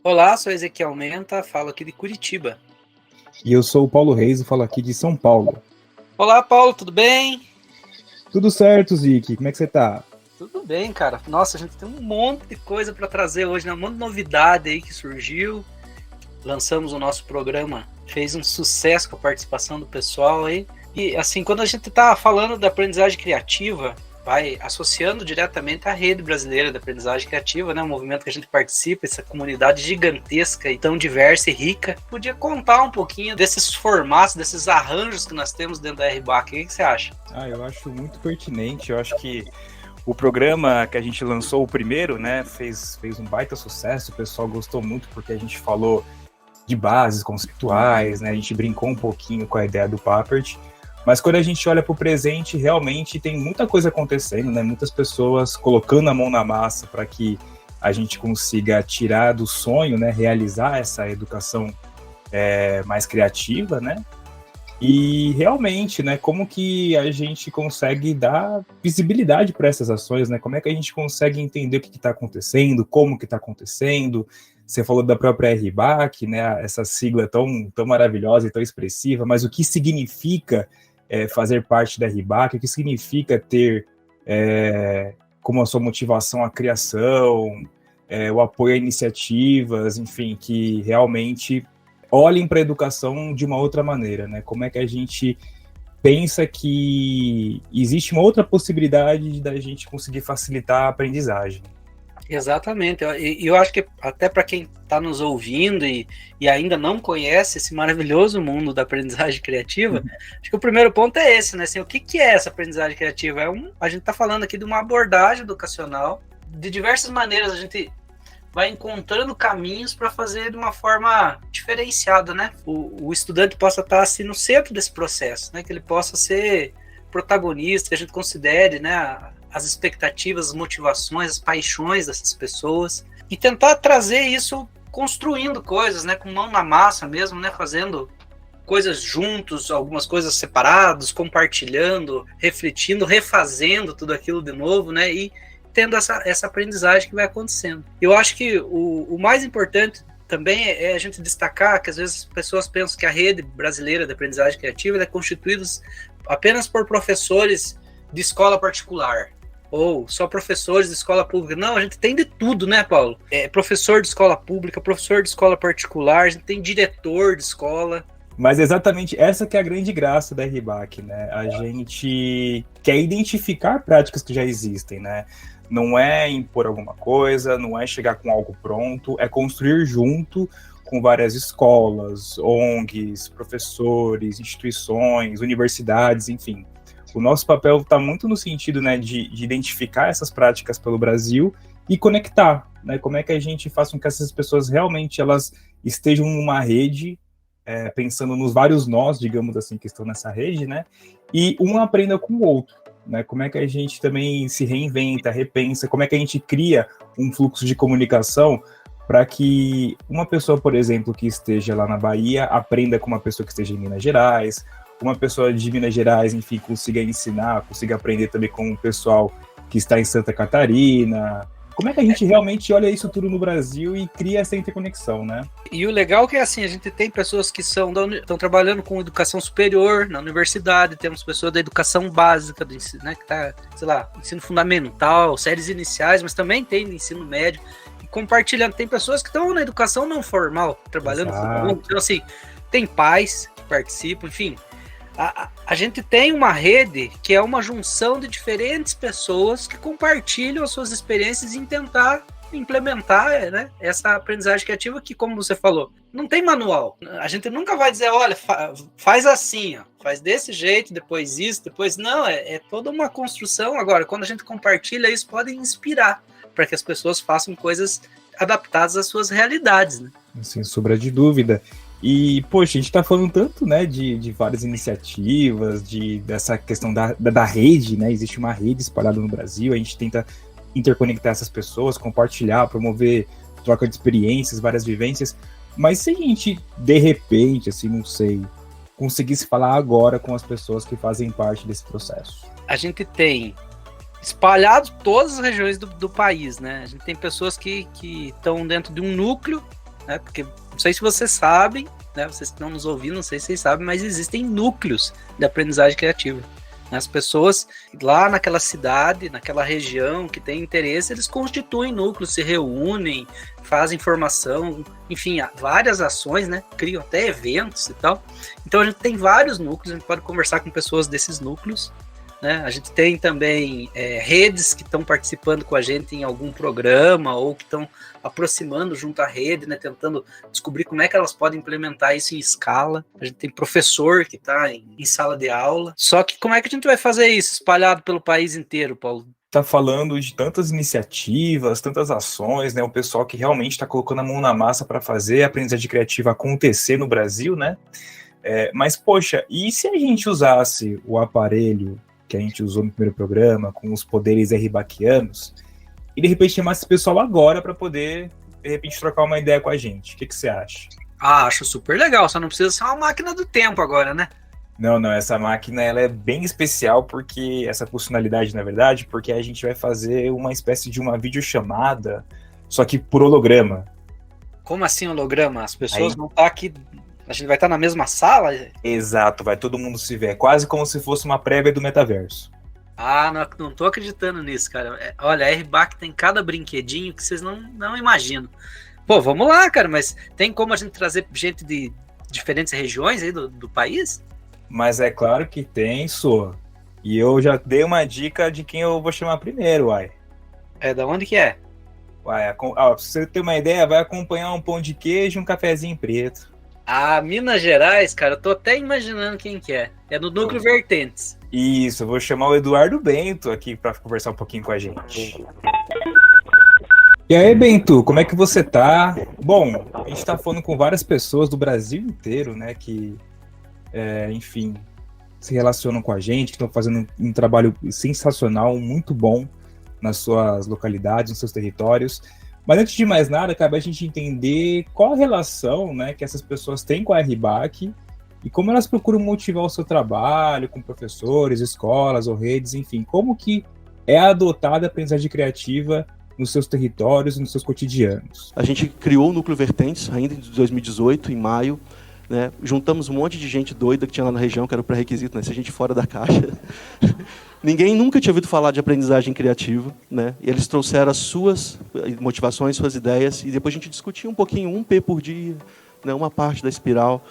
Olá, sou Ezequiel Menta, falo aqui de Curitiba. E eu sou o Paulo Reis e falo aqui de São Paulo. Olá, Paulo, tudo bem? Tudo certo, Zic? Como é que você tá? Tudo bem, cara. Nossa, a gente tem um monte de coisa para trazer hoje, né? Um monte de novidade aí que surgiu. Lançamos o nosso programa, fez um sucesso com a participação do pessoal aí. E assim, quando a gente tá falando da aprendizagem criativa, vai associando diretamente à Rede Brasileira da Aprendizagem Criativa, né? Um movimento que a gente participa, essa comunidade gigantesca e tão diversa e rica. Podia contar um pouquinho desses formatos, desses arranjos que nós temos dentro da RBAC. O que você acha? Eu acho muito pertinente. Eu acho que o programa que a gente lançou, o primeiro, né, fez um baita sucesso. O pessoal gostou muito porque a gente falou de bases conceituais, né? A gente brincou um pouquinho com a ideia do Papert. Mas quando a gente olha para o presente, realmente tem muita coisa acontecendo, né? Muitas pessoas colocando a mão na massa para que a gente consiga tirar do sonho, né? Realizar essa educação mais criativa, né? E realmente, né? Como que a gente consegue dar visibilidade para essas ações, né? Como é que a gente consegue entender o que está acontecendo, como que está acontecendo? Você falou da própria RBAC, né? Essa sigla tão maravilhosa e tão expressiva, mas o que significa fazer parte da RBAC, o que significa ter como a sua motivação a criação, o apoio a iniciativas, enfim, que realmente olhem para a educação de uma outra maneira, né? Como é que a gente pensa que existe uma outra possibilidade da gente conseguir facilitar a aprendizagem. Exatamente, eu acho que até para quem está nos ouvindo e ainda não conhece esse maravilhoso mundo da aprendizagem criativa, acho que o primeiro ponto é esse, né? Assim, o que é essa aprendizagem criativa? A gente está falando aqui de uma abordagem educacional, de diversas maneiras a gente vai encontrando caminhos para fazer de uma forma diferenciada, né? O estudante possa estar assim no centro desse processo, né? Que ele possa ser protagonista, que a gente considere, né? As expectativas, as motivações, as paixões dessas pessoas e tentar trazer isso construindo coisas, né, com mão na massa mesmo, né, fazendo coisas juntos, algumas coisas separadas, compartilhando, refletindo, refazendo tudo aquilo de novo, né, e tendo essa aprendizagem que vai acontecendo. Eu acho que o mais importante também é a gente destacar que às vezes as pessoas pensam que a Rede Brasileira de Aprendizagem Criativa é constituída apenas por professores de escola particular, ou só professores de escola pública. Não, a gente tem de tudo, né, Paulo? Professor de escola pública, professor de escola particular, a gente tem diretor de escola. Mas exatamente essa que é a grande graça da RBAC, né? A gente quer identificar práticas que já existem, né? Não é impor alguma coisa, não é chegar com algo pronto, é construir junto com várias escolas, ONGs, professores, instituições, universidades, enfim. O nosso papel está muito no sentido, né, de identificar essas práticas pelo Brasil e conectar, né? Como é que a gente faz com que essas pessoas realmente elas estejam numa rede, pensando nos vários nós, digamos assim, que estão nessa rede, né? E um aprenda com o outro, né? Como é que a gente também se reinventa, repensa, como é que a gente cria um fluxo de comunicação para que uma pessoa, por exemplo, que esteja lá na Bahia aprenda com uma pessoa que esteja em Minas Gerais, uma pessoa de Minas Gerais, enfim, consiga ensinar, consiga aprender também com o pessoal que está em Santa Catarina. Como é que a gente realmente olha isso tudo no Brasil e cria essa interconexão, né? E o legal é que, assim, a gente tem pessoas que estão trabalhando com educação superior na universidade, temos pessoas da educação básica, do ensino, né, que está, sei lá, ensino fundamental, séries iniciais, mas também tem no ensino médio, e compartilhando. Tem pessoas que estão na educação não formal, trabalhando com. Então, assim, tem pais que participam, enfim. A gente tem uma rede que é uma junção de diferentes pessoas que compartilham as suas experiências em tentar implementar, né, essa aprendizagem criativa que, como você falou, não tem manual. A gente nunca vai dizer, olha, faz assim, ó, faz desse jeito, depois isso, depois... Não, é toda uma construção. Agora, quando a gente compartilha isso, pode inspirar para que as pessoas façam coisas adaptadas às suas realidades, né? Sem sombra de dúvida. E, poxa, a gente está falando tanto, né, de várias iniciativas, dessa questão da rede, né? Existe uma rede espalhada no Brasil, a gente tenta interconectar essas pessoas, compartilhar, promover troca de experiências, várias vivências. Mas se a gente, de repente, assim, não sei, conseguisse falar agora com as pessoas que fazem parte desse processo? A gente tem espalhado todas as regiões do país, né? A gente tem pessoas que estão dentro de um núcleo né? Porque não sei se vocês sabem, né? Vocês que estão nos ouvindo, não sei se vocês sabem, mas existem núcleos de aprendizagem criativa. As pessoas lá naquela cidade, naquela região que tem interesse, eles constituem núcleos, se reúnem, fazem formação, enfim, várias ações, né? Criam até eventos e tal. Então a gente tem vários núcleos, a gente pode conversar com pessoas desses núcleos, né? A gente tem também redes que estão participando com a gente em algum programa ou que estão aproximando junto à rede, né? Tentando descobrir como é que elas podem implementar isso em escala. A gente tem professor que está em sala de aula. Só que como é que a gente vai fazer isso espalhado pelo país inteiro, Paulo? Tá falando de tantas iniciativas, tantas ações, né? O pessoal que realmente está colocando a mão na massa para fazer a aprendizagem criativa acontecer no Brasil, né? Mas, poxa, e se a gente usasse o aparelho que a gente usou no primeiro programa, com os poderes RBACianos, e de repente chamasse esse pessoal agora para poder, de repente, trocar uma ideia com a gente? O que você acha? Acho super legal, só não precisa ser uma máquina do tempo agora, né? Não, essa máquina ela é bem especial porque essa funcionalidade, na verdade, porque a gente vai fazer uma espécie de uma videochamada, só que por holograma. Como assim holograma? As pessoas vão estar aqui, a gente vai estar na mesma sala? Exato, vai todo mundo se ver, quase como se fosse uma prévia do metaverso. Não tô acreditando nisso, cara. Olha, a RBAC tem cada brinquedinho que vocês não imaginam. Pô, vamos lá, cara, mas tem como a gente trazer gente de diferentes regiões aí do país? Mas é claro que tem, Sô. E eu já dei uma dica de quem eu vou chamar primeiro, uai. Da onde que é? Uai, pra você ter uma ideia, vai acompanhar um pão de queijo e um cafezinho preto. Minas Gerais, cara, eu tô até imaginando quem que é. É no Núcleo Vertentes. Isso, eu vou chamar o Eduardo Bento aqui para conversar um pouquinho com a gente. E aí, Bento, como é que você tá? Bom, a gente tá falando com várias pessoas do Brasil inteiro, né, que, enfim, se relacionam com a gente, que estão fazendo um trabalho sensacional, muito bom nas suas localidades, nos seus territórios. Mas antes de mais nada, cabe a gente entender qual a relação, né, que essas pessoas têm com a RBAC e como elas procuram motivar o seu trabalho com professores, escolas ou redes, enfim, como que é adotada a aprendizagem criativa nos seus territórios e nos seus cotidianos. A gente criou o Núcleo Vertentes ainda em 2018, em maio, né? Juntamos um monte de gente doida que tinha lá na região, que era o pré-requisito, né? Se a gente fora da caixa. Ninguém nunca tinha ouvido falar de aprendizagem criativa, né? E eles trouxeram as suas motivações, suas ideias, e depois a gente discutia um pouquinho, 1 P por dia, né? Uma parte da espiral.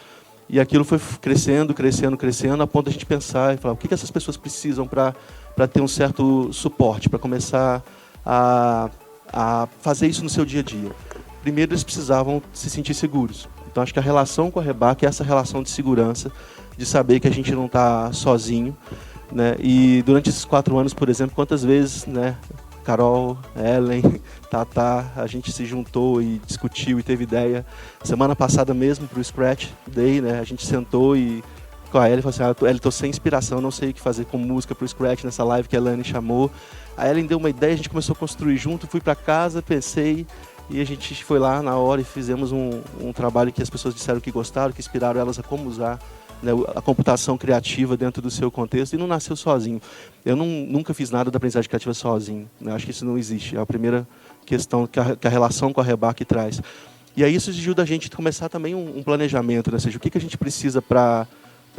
E aquilo foi crescendo, a ponto de a gente pensar e falar o que essas pessoas precisam para ter um certo suporte, para começar a fazer isso no seu dia a dia. Primeiro, eles precisavam se sentir seguros. Então, acho que a relação com a RBAC é essa relação de segurança, de saber que a gente não está sozinho, né? E durante esses 4 anos, por exemplo, quantas vezes, né, Carol, Ellen, Tatá, a gente se juntou e discutiu e teve ideia. Semana passada mesmo, para o Scratch Day, né, a gente sentou e com a Ellen falou assim, Ellen, estou sem inspiração, não sei o que fazer com música para o Scratch nessa live que a Ellen chamou. A Ellen deu uma ideia, a gente começou a construir junto, fui para casa, pensei, e a gente foi lá na hora e fizemos um trabalho que as pessoas disseram que gostaram, que inspiraram elas a como usar, né, a computação criativa dentro do seu contexto, e não nasceu sozinho. Eu nunca fiz nada da aprendizagem criativa sozinho, né? Acho que isso não existe, é a primeira questão que a relação com a RBAC traz. E aí isso exigiu da gente começar também um planejamento, né? Ou seja, o que a gente precisa para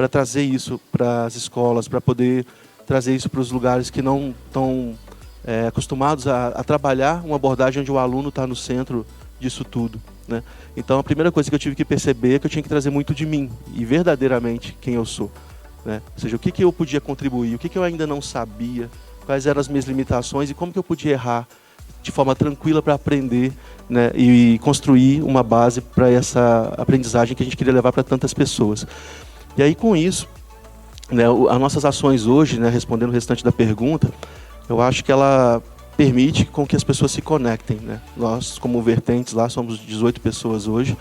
trazer isso para as escolas, para poder trazer isso para os lugares que não estão acostumados a trabalhar uma abordagem onde o aluno está no centro disso tudo, né? Então, a primeira coisa que eu tive que perceber é que eu tinha que trazer muito de mim e verdadeiramente quem eu sou, né? Ou seja, o que eu podia contribuir, o que eu ainda não sabia, quais eram as minhas limitações e como que eu podia errar de forma tranquila para aprender, né, e construir uma base para essa aprendizagem que a gente queria levar para tantas pessoas. E aí, com isso, né, as nossas ações hoje, né, respondendo o restante da pergunta, eu acho que ela permite com que as pessoas se conectem, né? Nós, como Vertentes, lá somos 18 pessoas hoje,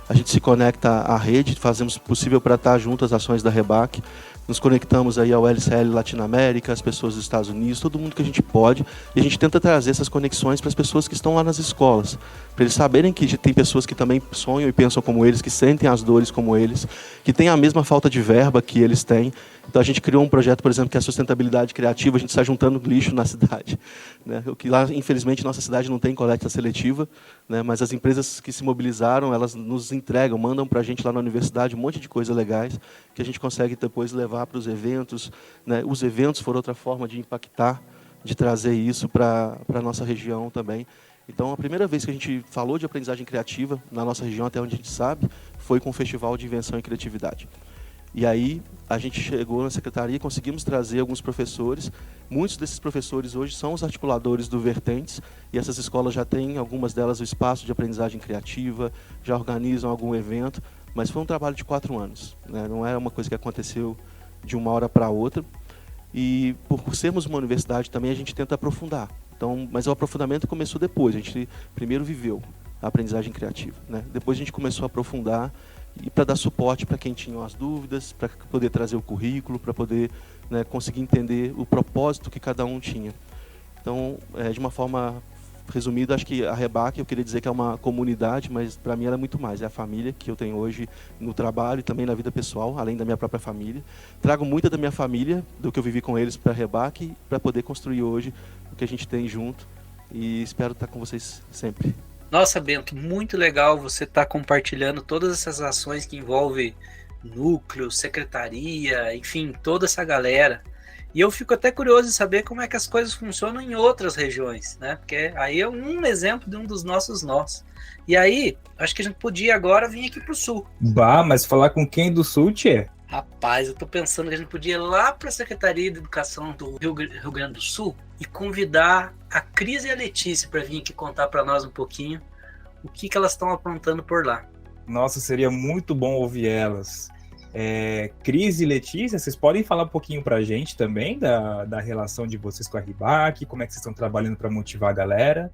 a gente se conecta à rede, fazemos o possível para estar junto às ações da REBAC, nos conectamos aí ao LCL Latinoamérica, as pessoas dos Estados Unidos, todo mundo que a gente pode, e a gente tenta trazer essas conexões para as pessoas que estão lá nas escolas, para eles saberem que tem pessoas que também sonham e pensam como eles, que sentem as dores como eles, que têm a mesma falta de verba que eles têm. Então a gente criou um projeto, por exemplo, que é a sustentabilidade criativa, a gente está juntando lixo na cidade, né? O que lá, infelizmente, nossa cidade não tem coleta seletiva, né? Mas as empresas que se mobilizaram, elas nos entregam, mandam para a gente lá na universidade um monte de coisas legais que a gente consegue depois levar para os eventos, né? Os eventos foram outra forma de impactar, de trazer isso para a nossa região também. Então, a primeira vez que a gente falou de aprendizagem criativa na nossa região, até onde a gente sabe, foi com o Festival de Invenção e Criatividade. E aí, a gente chegou na secretaria e conseguimos trazer alguns professores. Muitos desses professores hoje são os articuladores do Vertentes, e essas escolas já têm, algumas delas, o espaço de aprendizagem criativa, já organizam algum evento, mas foi um trabalho de 4 anos, né? Não é uma coisa que aconteceu de uma hora para outra. E, por sermos uma universidade também, a gente tenta aprofundar. Então, mas o aprofundamento começou depois, a gente primeiro viveu a aprendizagem criativa, né? Depois a gente começou a aprofundar, e para dar suporte para quem tinha as dúvidas, para poder trazer o currículo, para poder, né, conseguir entender o propósito que cada um tinha. Então, de uma forma resumida, acho que a REBAC, eu queria dizer que é uma comunidade, mas para mim ela é muito mais. É a família que eu tenho hoje no trabalho e também na vida pessoal, além da minha própria família. Trago muita da minha família, do que eu vivi com eles, para a REBAC, para poder construir hoje o que a gente tem junto. E espero estar com vocês sempre. Nossa, Bento, muito legal você estar compartilhando todas essas ações que envolvem núcleo, secretaria, enfim, toda essa galera. E eu fico até curioso de saber como é que as coisas funcionam em outras regiões, né? Porque aí é um exemplo de um dos nossos nós. E aí, acho que a gente podia agora vir aqui para o Sul. Bah, mas falar com quem do Sul, tchê? Rapaz, eu tô pensando que a gente podia ir lá para a Secretaria de Educação do Rio Grande do Sul e convidar a Cris e a Letícia para vir aqui contar para nós um pouquinho o que elas estão aprontando por lá. Nossa, seria muito bom ouvir elas. Cris e Letícia, vocês podem falar um pouquinho para a gente também da relação de vocês com a REBAC, como é que vocês estão trabalhando para motivar a galera?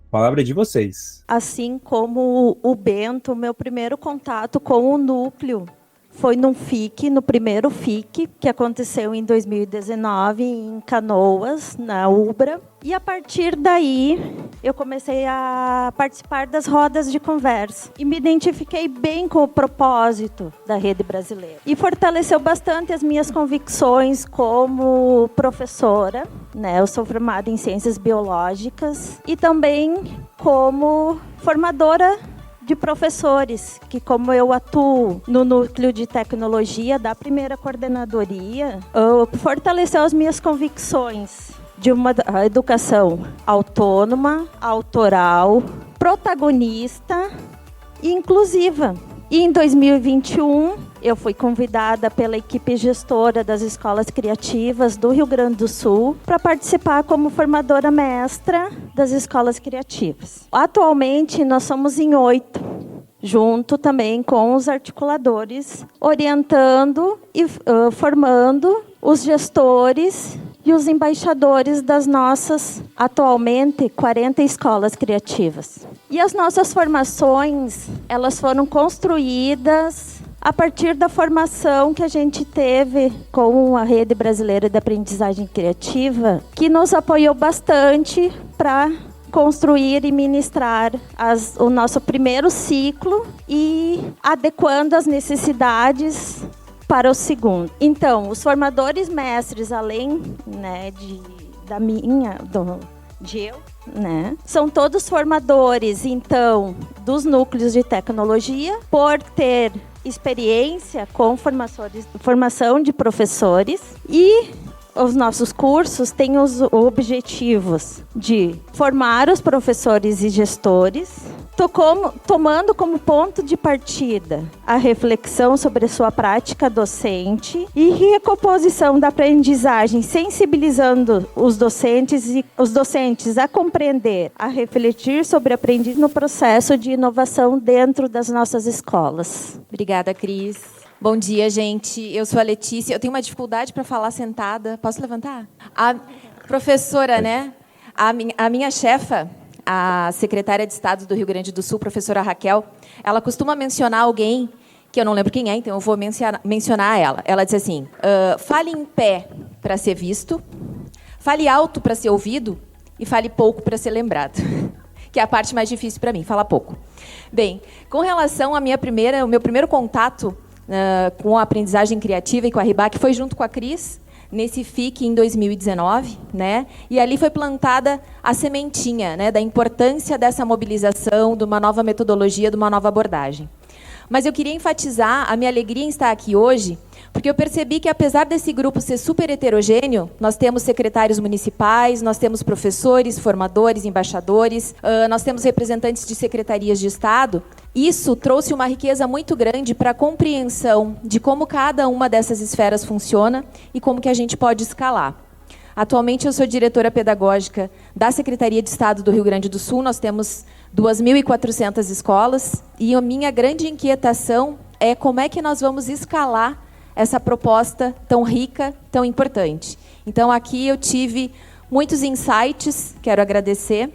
A palavra é de vocês. Assim como o Bento, meu primeiro contato com o núcleo foi no primeiro FIC, que aconteceu em 2019, em Canoas, na UBRA. E, a partir daí, eu comecei a participar das rodas de conversa. E me identifiquei bem com o propósito da rede brasileira. E fortaleceu bastante as minhas convicções como professora, né? Eu sou formada em Ciências Biológicas. E também como formadora de professores, que como eu atuo no núcleo de tecnologia da primeira coordenadoria, fortaleceu as minhas convicções de uma educação autônoma, autoral, protagonista e inclusiva. E em 2021, eu fui convidada pela equipe gestora das escolas criativas do Rio Grande do Sul para participar como formadora mestra das escolas criativas. Atualmente, nós somos em 8, junto também com os articuladores, orientando e formando os gestores e os embaixadores das nossas, atualmente, 40 escolas criativas. E as nossas formações, elas foram construídas a partir da formação que a gente teve com a Rede Brasileira de Aprendizagem Criativa, que nos apoiou bastante para construir e ministrar o nosso primeiro ciclo e adequando as necessidades para o segundo. Então, os formadores mestres, além, né, são todos formadores, então, dos núcleos de tecnologia, por ter experiência com formação de professores, e os nossos cursos têm os objetivos de formar os professores e gestores, tomando como ponto de partida a reflexão sobre a sua prática docente e recomposição da aprendizagem, sensibilizando os docentes a compreender, a refletir sobre aprender no processo de inovação dentro das nossas escolas. Obrigada, Cris. Bom dia, gente. Eu sou a Letícia. Eu tenho uma dificuldade para falar sentada. Posso levantar? A professora, né? A minha chefa, a secretária de Estado do Rio Grande do Sul, professora Raquel, ela costuma mencionar alguém, que eu não lembro quem é, então eu vou mencionar ela. Ela diz assim, fale em pé para ser visto, fale alto para ser ouvido e fale pouco para ser lembrado. Que é a parte mais difícil para mim, falar pouco. Bem, com relação ao meu primeiro contato com a aprendizagem criativa e com a RIBAC foi junto com a Cris, nesse FIC em 2019, né? E ali foi plantada a sementinha, né, da importância dessa mobilização, de uma nova metodologia, de uma nova abordagem. Mas eu queria enfatizar a minha alegria em estar aqui hoje, porque eu percebi que, apesar desse grupo ser super heterogêneo, nós temos secretários municipais, nós temos professores, formadores, embaixadores, nós temos representantes de secretarias de Estado. Isso trouxe uma riqueza muito grande para a compreensão de como cada uma dessas esferas funciona e como que a gente pode escalar. Atualmente, eu sou diretora pedagógica da Secretaria de Estado do Rio Grande do Sul. Nós temos 2.400 escolas e a minha grande inquietação é como é que nós vamos escalar essa proposta tão rica, tão importante. Então, aqui eu tive muitos insights, quero agradecer.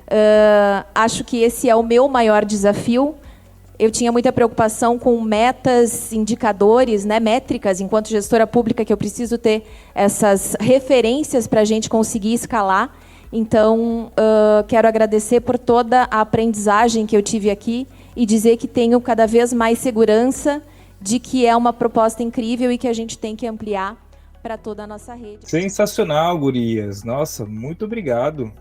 Acho que esse é o meu maior desafio. Eu tinha muita preocupação com metas, indicadores, né, métricas, enquanto gestora pública, que eu preciso ter essas referências para a gente conseguir escalar. Então, quero agradecer por toda a aprendizagem que eu tive aqui e dizer que tenho cada vez mais segurança de que é uma proposta incrível e que a gente tem que ampliar para toda a nossa rede. Sensacional, gurias. Nossa, muito obrigado.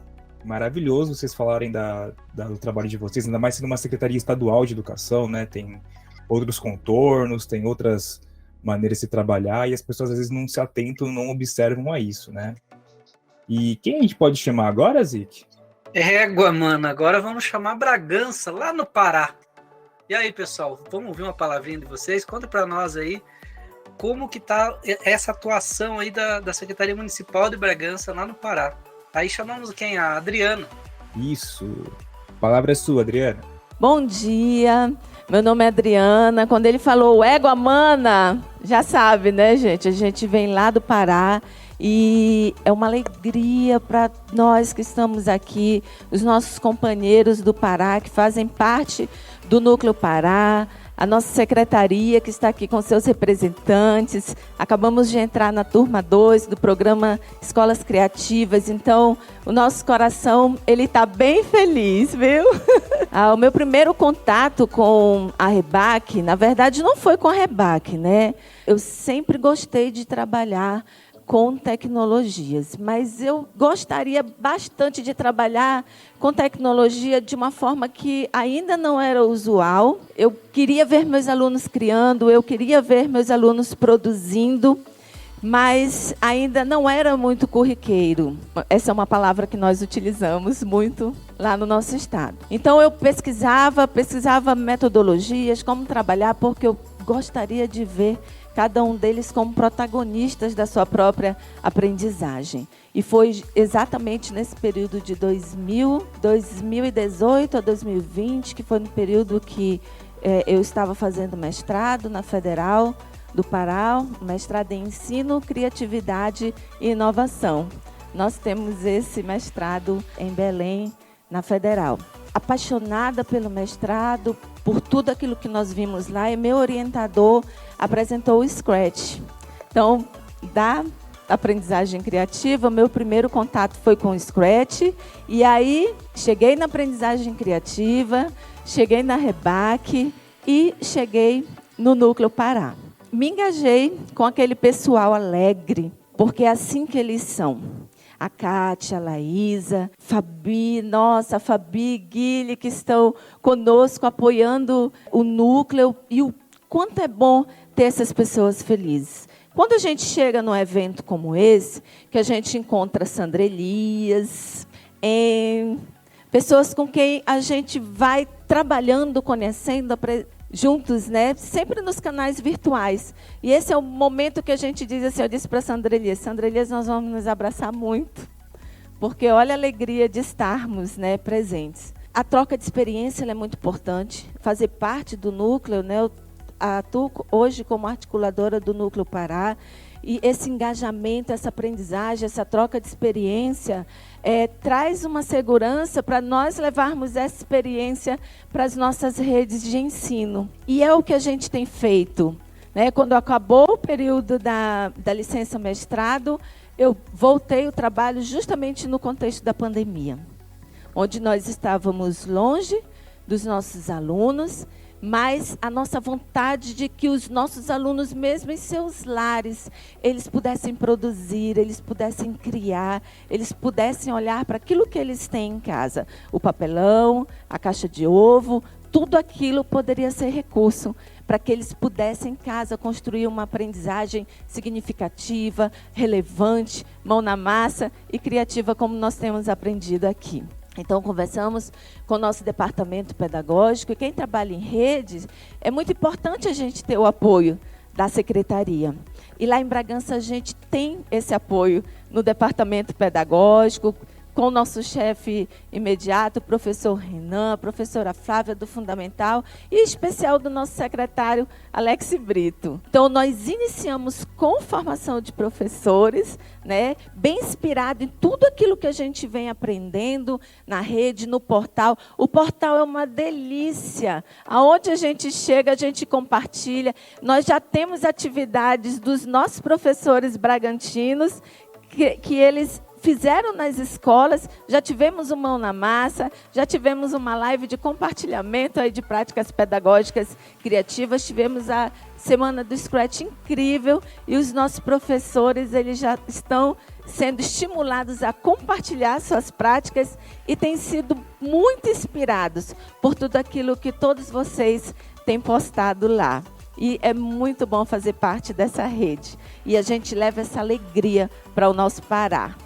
Maravilhoso vocês falarem do trabalho de vocês, ainda mais sendo uma secretaria estadual de educação, né? Tem outros contornos, tem outras maneiras de se trabalhar e as pessoas às vezes não se atentam, não observam a isso, né? E quem a gente pode chamar agora, Zic? Égua, mano, agora vamos chamar Bragança, lá no Pará. E aí, pessoal, vamos ouvir uma palavrinha de vocês? Conta para nós aí como que tá essa atuação aí da Secretaria Municipal de Bragança lá no Pará. Aí chamamos quem? A Adriana. Isso. A palavra é sua, Adriana. Bom dia, meu nome é Adriana. Quando ele falou égua mana, já sabe, né, gente? A gente vem lá do Pará e é uma alegria para nós que estamos aqui, os nossos companheiros do Pará, que fazem parte do Núcleo Pará, a nossa secretaria que está aqui com seus representantes. Acabamos de entrar na turma 2 do programa Escolas Criativas, então o nosso coração ele está bem feliz, viu? O meu primeiro contato com a RIBAC, na verdade, não foi com a RIBAC, né? Eu sempre gostei de trabalhar com tecnologias, mas eu gostaria bastante de trabalhar com tecnologia de uma forma que ainda não era usual. Eu queria ver meus alunos criando, eu queria ver meus alunos produzindo, mas ainda não era muito corriqueiro. Essa é uma palavra que nós utilizamos muito lá no nosso estado. Então eu pesquisava metodologias, como trabalhar, porque eu gostaria de ver cada um deles como protagonistas da sua própria aprendizagem. E foi exatamente nesse período de 2018 a 2020, que foi no período que eu estava fazendo mestrado na Federal do Pará, mestrado em Ensino, Criatividade e Inovação. Nós temos esse mestrado em Belém, na Federal. Apaixonada pelo mestrado, por tudo aquilo que nós vimos lá, e meu orientador apresentou o Scratch. Então, da aprendizagem criativa, meu primeiro contato foi com o Scratch, e aí cheguei na aprendizagem criativa, cheguei na RIBAC e cheguei no Núcleo Pará. Me engajei com aquele pessoal alegre, porque é assim que eles são. A Kátia, a Laísa, Fabi, a Fabi e Guilherme, que estão conosco, apoiando o núcleo. E o quanto é bom ter essas pessoas felizes. Quando a gente chega num evento como esse, que a gente encontra Sandra Elias, pessoas com quem a gente vai trabalhando, conhecendo, juntos, né? Sempre nos canais virtuais. E esse é o momento que a gente diz assim, eu disse para Sandra Elias, nós vamos nos abraçar muito, porque olha a alegria de estarmos, né, presentes. A troca de experiência ela é muito importante, fazer parte do núcleo, né? Eu atuo hoje como articuladora do Núcleo Pará, e esse engajamento, essa aprendizagem, essa troca de experiência, traz uma segurança para nós levarmos essa experiência para as nossas redes de ensino. E é o que a gente tem feito. Né? Quando acabou o período da licença mestrado, eu voltei ao trabalho justamente no contexto da pandemia, onde nós estávamos longe dos nossos alunos, mas a nossa vontade de que os nossos alunos, mesmo em seus lares, eles pudessem produzir, eles pudessem criar, eles pudessem olhar para aquilo que eles têm em casa. O papelão, a caixa de ovo, tudo aquilo poderia ser recurso para que eles pudessem, em casa, construir uma aprendizagem significativa, relevante, mão na massa e criativa, como nós temos aprendido aqui. Então, conversamos com o nosso departamento pedagógico, e quem trabalha em redes, é muito importante a gente ter o apoio da secretaria. E lá em Bragança a gente tem esse apoio no departamento pedagógico, com o nosso chefe imediato, o professor Renan, a professora Flávia do Fundamental, e em especial do nosso secretário Alex Brito. Então, nós iniciamos com formação de professores, né, bem inspirado em tudo aquilo que a gente vem aprendendo na rede, no portal. O portal é uma delícia. Aonde a gente chega, a gente compartilha. Nós já temos atividades dos nossos professores bragantinos, que eles fizeram nas escolas, já tivemos um mão na massa, já tivemos uma live de compartilhamento aí de práticas pedagógicas criativas, tivemos a Semana do Scratch incrível, e os nossos professores eles já estão sendo estimulados a compartilhar suas práticas e têm sido muito inspirados por tudo aquilo que todos vocês têm postado lá. E é muito bom fazer parte dessa rede. E a gente leva essa alegria para o nosso Pará.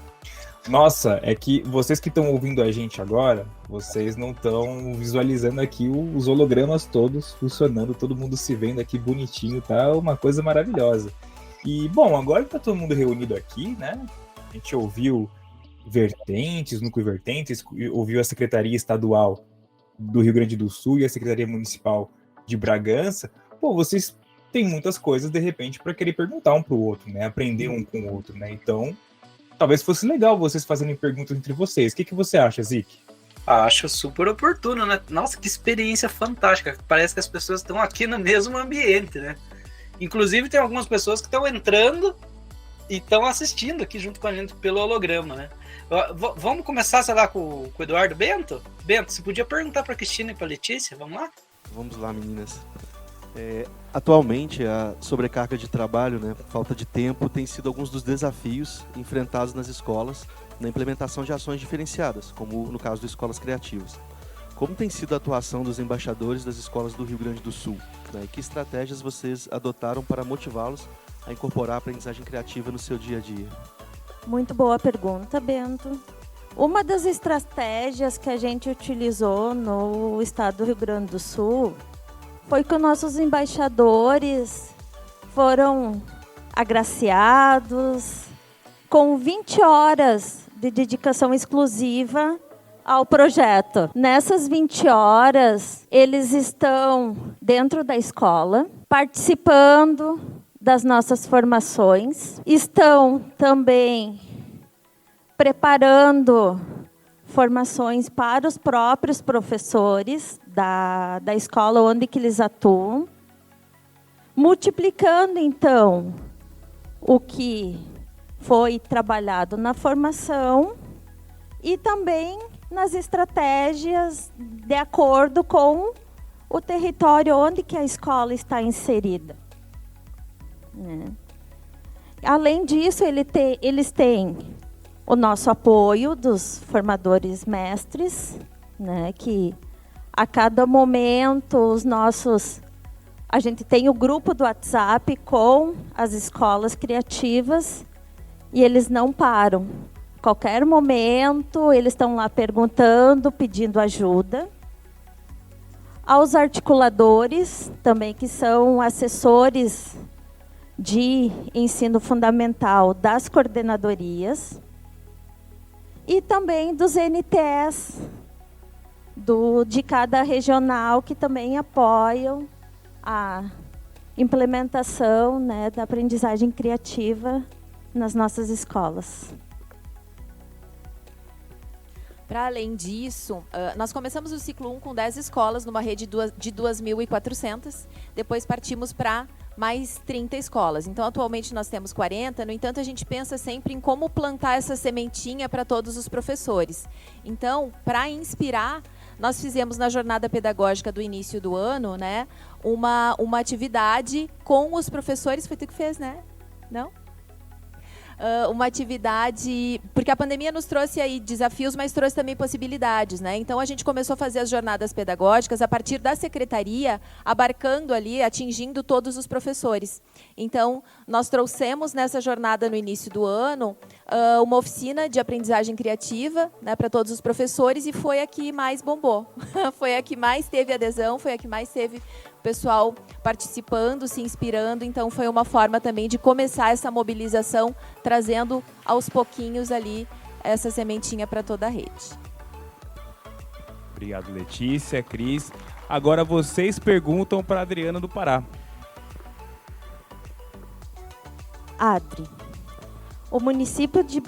Nossa, é que vocês que estão ouvindo a gente agora, vocês não estão visualizando aqui os hologramas todos funcionando, todo mundo se vendo aqui bonitinho, tá? Uma coisa maravilhosa. E, bom, agora que tá todo mundo reunido aqui, né? A gente ouviu vertentes, núcleo vertentes, ouviu a Secretaria Estadual do Rio Grande do Sul e a Secretaria Municipal de Bragança. Pô, vocês têm muitas coisas, de repente, para querer perguntar um para o outro, né? Aprender um com o outro, né? Então, talvez fosse legal vocês fazerem perguntas entre vocês. O que você acha, Zic? Acho super oportuno, né? Nossa, que experiência fantástica. Parece que as pessoas estão aqui no mesmo ambiente, né? Inclusive, tem algumas pessoas que estão entrando e estão assistindo aqui junto com a gente pelo holograma, né? Vamos começar, sei lá, com o Eduardo Bento? Bento, você podia perguntar para a Cristina e para a Letícia? Vamos lá? Vamos lá, meninas. Atualmente, a sobrecarga de trabalho, né, falta de tempo, tem sido alguns dos desafios enfrentados nas escolas na implementação de ações diferenciadas, como no caso de escolas criativas. Como tem sido a atuação dos embaixadores das escolas do Rio Grande do Sul? Né, e que estratégias vocês adotaram para motivá-los a incorporar a aprendizagem criativa no seu dia a dia? Muito boa pergunta, Bento. Uma das estratégias que a gente utilizou no estado do Rio Grande do Sul foi que os nossos embaixadores foram agraciados com 20 horas de dedicação exclusiva ao projeto. Nessas 20 horas, eles estão dentro da escola, participando das nossas formações, estão também preparando formações para os próprios professores da escola onde que eles atuam, multiplicando, então, o que foi trabalhado na formação e também nas estratégias de acordo com o território onde que a escola está inserida. Né? Além disso, eles têm o nosso apoio dos formadores mestres, né, que a cada momento a gente tem o grupo do WhatsApp com as escolas criativas e eles não param. Qualquer momento eles estão lá perguntando, pedindo ajuda. Aos articuladores também, que são assessores de ensino fundamental das coordenadorias, e também dos NTS de cada regional, que também apoiam a implementação, né, da aprendizagem criativa nas nossas escolas. Para além disso, nós começamos o ciclo 1 com 10 escolas, numa rede de 2.400, depois partimos para mais 30 escolas. Então, atualmente nós temos 40, no entanto, a gente pensa sempre em como plantar essa sementinha para todos os professores. Então, para inspirar, nós fizemos na jornada pedagógica do início do ano, né, uma atividade com os professores. Foi tu que fez, né? Não? Uma atividade, porque a pandemia nos trouxe aí desafios, mas trouxe também possibilidades, né? Então a gente começou a fazer as jornadas pedagógicas a partir da secretaria, abarcando ali, atingindo todos os professores. Então nós trouxemos nessa jornada no início do ano uma oficina de aprendizagem criativa, né, para todos os professores, e foi a que mais bombou. Foi a que mais teve adesão, foi a que mais teve pessoal participando, se inspirando. Então foi uma forma também de começar essa mobilização, trazendo aos pouquinhos ali essa sementinha para toda a rede. Obrigado, Letícia, Cris. Agora vocês perguntam para a Adriana do Pará. Adri, o município de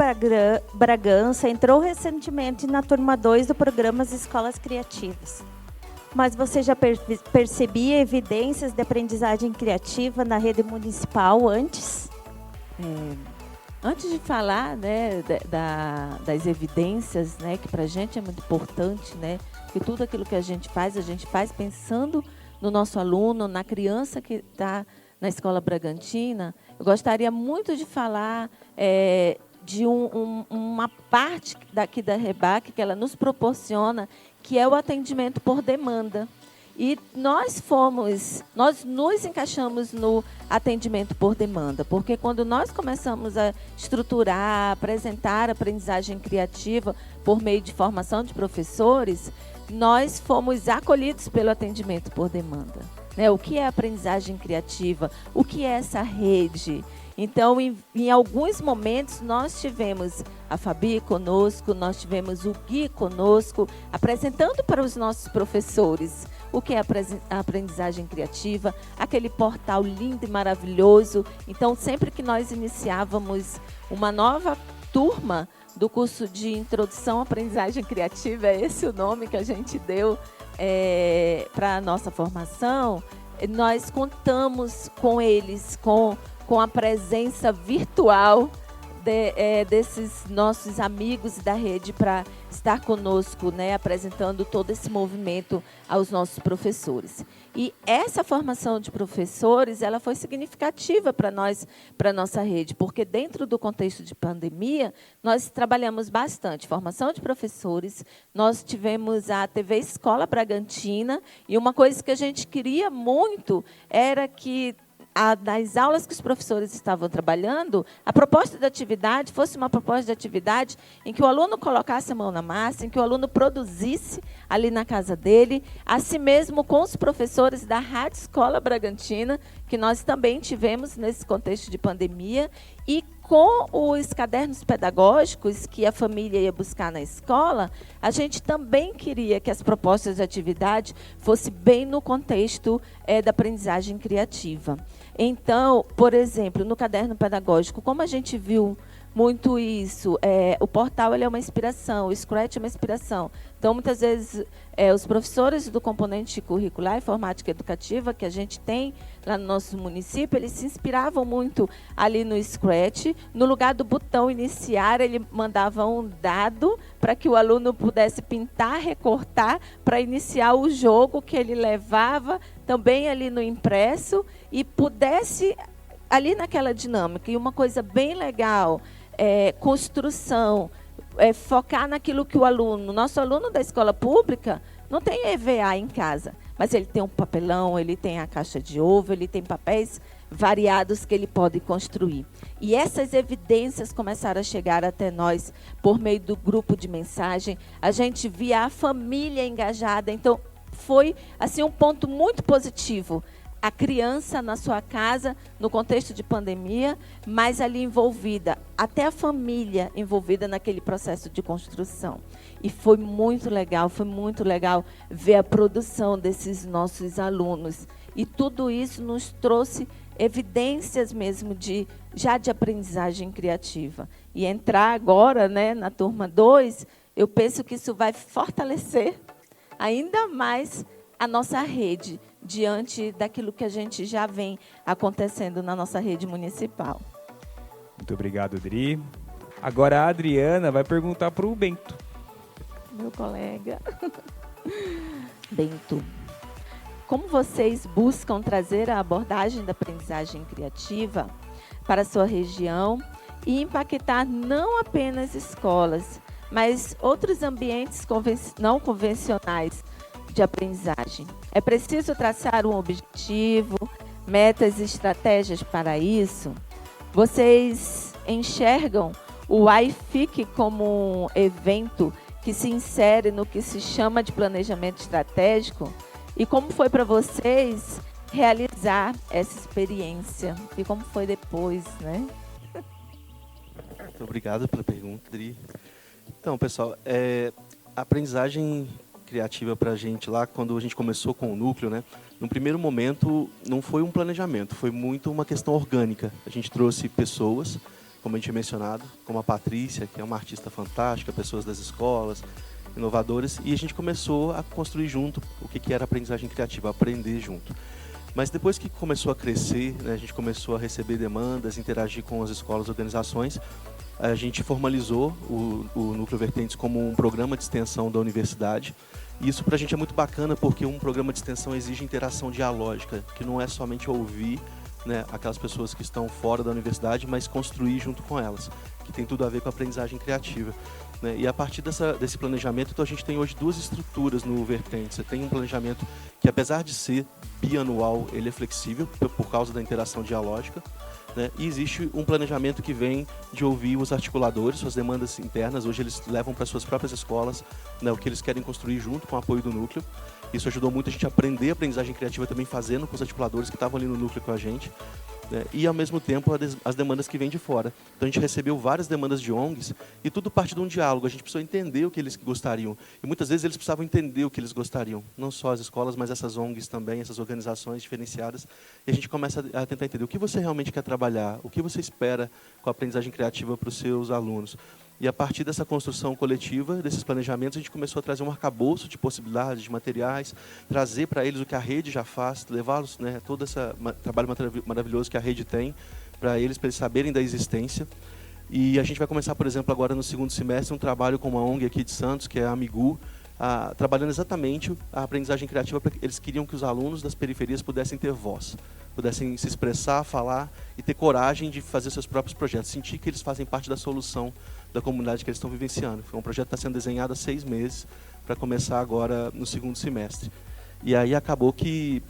Bragança entrou recentemente na turma 2 do programa Escolas Criativas. Mas você já percebia evidências de aprendizagem criativa na rede municipal antes? Antes de falar, né, das evidências, né, que para a gente é muito importante, né, que tudo aquilo que a gente faz pensando no nosso aluno, na criança que está na Escola Bragantina. Eu gostaria muito de falar de uma parte daqui da REBAC que ela nos proporciona, que é o atendimento por demanda. E nós nos encaixamos no atendimento por demanda, porque quando nós começamos a estruturar, apresentar a aprendizagem criativa por meio de formação de professores, nós fomos acolhidos pelo atendimento por demanda. Né? O que é aprendizagem criativa? O que é essa rede? Então, em alguns momentos, nós tivemos a Fabi conosco, nós tivemos o Gui conosco, apresentando para os nossos professores o que é a aprendizagem criativa, aquele portal lindo e maravilhoso. Então, sempre que nós iniciávamos uma nova turma do curso de Introdução à Aprendizagem Criativa, é esse o nome que a gente deu para a nossa formação, nós contamos com eles, com a presença virtual desses nossos amigos da rede para estar conosco, né, apresentando todo esse movimento aos nossos professores. E essa formação de professores, ela foi significativa para nós, para a nossa rede, porque dentro do contexto de pandemia, nós trabalhamos bastante formação de professores, nós tivemos a TV Escola Bragantina, e uma coisa que a gente queria muito era que das aulas que os professores estavam trabalhando, a proposta de atividade fosse uma proposta de atividade em que o aluno colocasse a mão na massa, em que o aluno produzisse ali na casa dele, assim mesmo com os professores da Rádio Escola Bragantina, que nós também tivemos nesse contexto de pandemia, e com os cadernos pedagógicos que a família ia buscar na escola, a gente também queria que as propostas de atividade fossem bem no contexto da aprendizagem criativa. Então, por exemplo, no caderno pedagógico, como a gente viu muito isso, o portal ele é uma inspiração, o Scratch é uma inspiração. Então, muitas vezes, os professores do componente curricular informática educativa que a gente tem lá no nosso município, eles se inspiravam muito ali no Scratch. No lugar do botão iniciar, ele mandava um dado para que o aluno pudesse pintar, recortar, para iniciar o jogo que ele levava também ali no impresso e pudesse, ali naquela dinâmica. E uma coisa bem legal, construção, focar naquilo que o aluno, nosso aluno da escola pública, não tem EVA em casa, mas ele tem um papelão, ele tem a caixa de ovo, ele tem papéis variados que ele pode construir. E essas evidências começaram a chegar até nós por meio do grupo de mensagem. A gente via a família engajada, então foi assim um ponto muito positivo. A criança na sua casa, no contexto de pandemia, mas ali envolvida até a família envolvida naquele processo de construção. E foi muito legal ver a produção desses nossos alunos. E tudo isso nos trouxe evidências mesmo já de aprendizagem criativa. E entrar agora, né, na turma 2, eu penso que isso vai fortalecer ainda mais a nossa rede, diante daquilo que a gente já vem acontecendo na nossa rede municipal. Muito obrigado, Adri. Agora a Adriana vai perguntar para o Bento. Meu colega. Bento, como vocês buscam trazer a abordagem da aprendizagem criativa para a sua região e impactar não apenas escolas, mas outros ambientes não convencionais de aprendizagem? É preciso traçar um objetivo, metas e estratégias para isso? Vocês enxergam o iFIC como um evento que se insere no que se chama de planejamento estratégico? E como foi para vocês realizar essa experiência? E como foi depois, né? Muito obrigado pela pergunta, Adri. Então, pessoal, a aprendizagem criativa para a gente lá, quando a gente começou com o núcleo, né? No primeiro momento, não foi um planejamento, foi muito uma questão orgânica. A gente trouxe pessoas, como a gente tinha mencionado, como a Patrícia, que é uma artista fantástica, pessoas das escolas, inovadores, e a gente começou a construir junto o que era aprendizagem criativa, aprender junto. Mas depois que começou a crescer, né, a gente começou a receber demandas, interagir com as escolas, organizações, a gente formalizou o Núcleo Vertentes como um programa de extensão da universidade. E isso para a gente é muito bacana, porque um programa de extensão exige interação dialógica, que não é somente ouvir, né, aquelas pessoas que estão fora da universidade, mas construir junto com elas, que tem tudo a ver com a aprendizagem criativa. Né? E a partir desse planejamento, então, a gente tem hoje duas estruturas no Vertentes. Você tem um planejamento que, apesar de ser bianual, ele é flexível por causa da interação dialógica. Né? E existe um planejamento que vem de ouvir os articuladores, suas demandas internas. Hoje eles levam para suas próprias escolas, né, o que eles querem construir junto com o apoio do núcleo. Isso ajudou muito a gente a aprender a aprendizagem criativa também fazendo com os articuladores que estavam ali no núcleo com a gente. Né? E, ao mesmo tempo, as demandas que vêm de fora. Então, a gente recebeu várias demandas de ONGs e tudo parte de um diálogo. A gente precisou entender o que eles gostariam. E, muitas vezes, eles precisavam entender o que eles gostariam. Não só as escolas, mas essas ONGs também, essas organizações diferenciadas. E a gente começa a tentar entender o que você realmente quer trabalhar, o que você espera com a aprendizagem criativa para os seus alunos. E, a partir dessa construção coletiva, desses planejamentos, a gente começou a trazer um arcabouço de possibilidades, de materiais, trazer para eles o que a rede já faz, levá-los, né, todo esse trabalho maravilhoso que a rede tem, para eles saberem da existência. E a gente vai começar, por exemplo, agora no segundo semestre, um trabalho com uma ONG aqui de Santos, que é a Amigu, trabalhando exatamente a aprendizagem criativa, porque eles queriam que os alunos das periferias pudessem ter voz, pudessem se expressar, falar e ter coragem de fazer seus próprios projetos, sentir que eles fazem parte da solução da comunidade que eles estão vivenciando. Foi um projeto que está sendo desenhado há 6 meses, para começar agora no segundo semestre. E aí acabou que,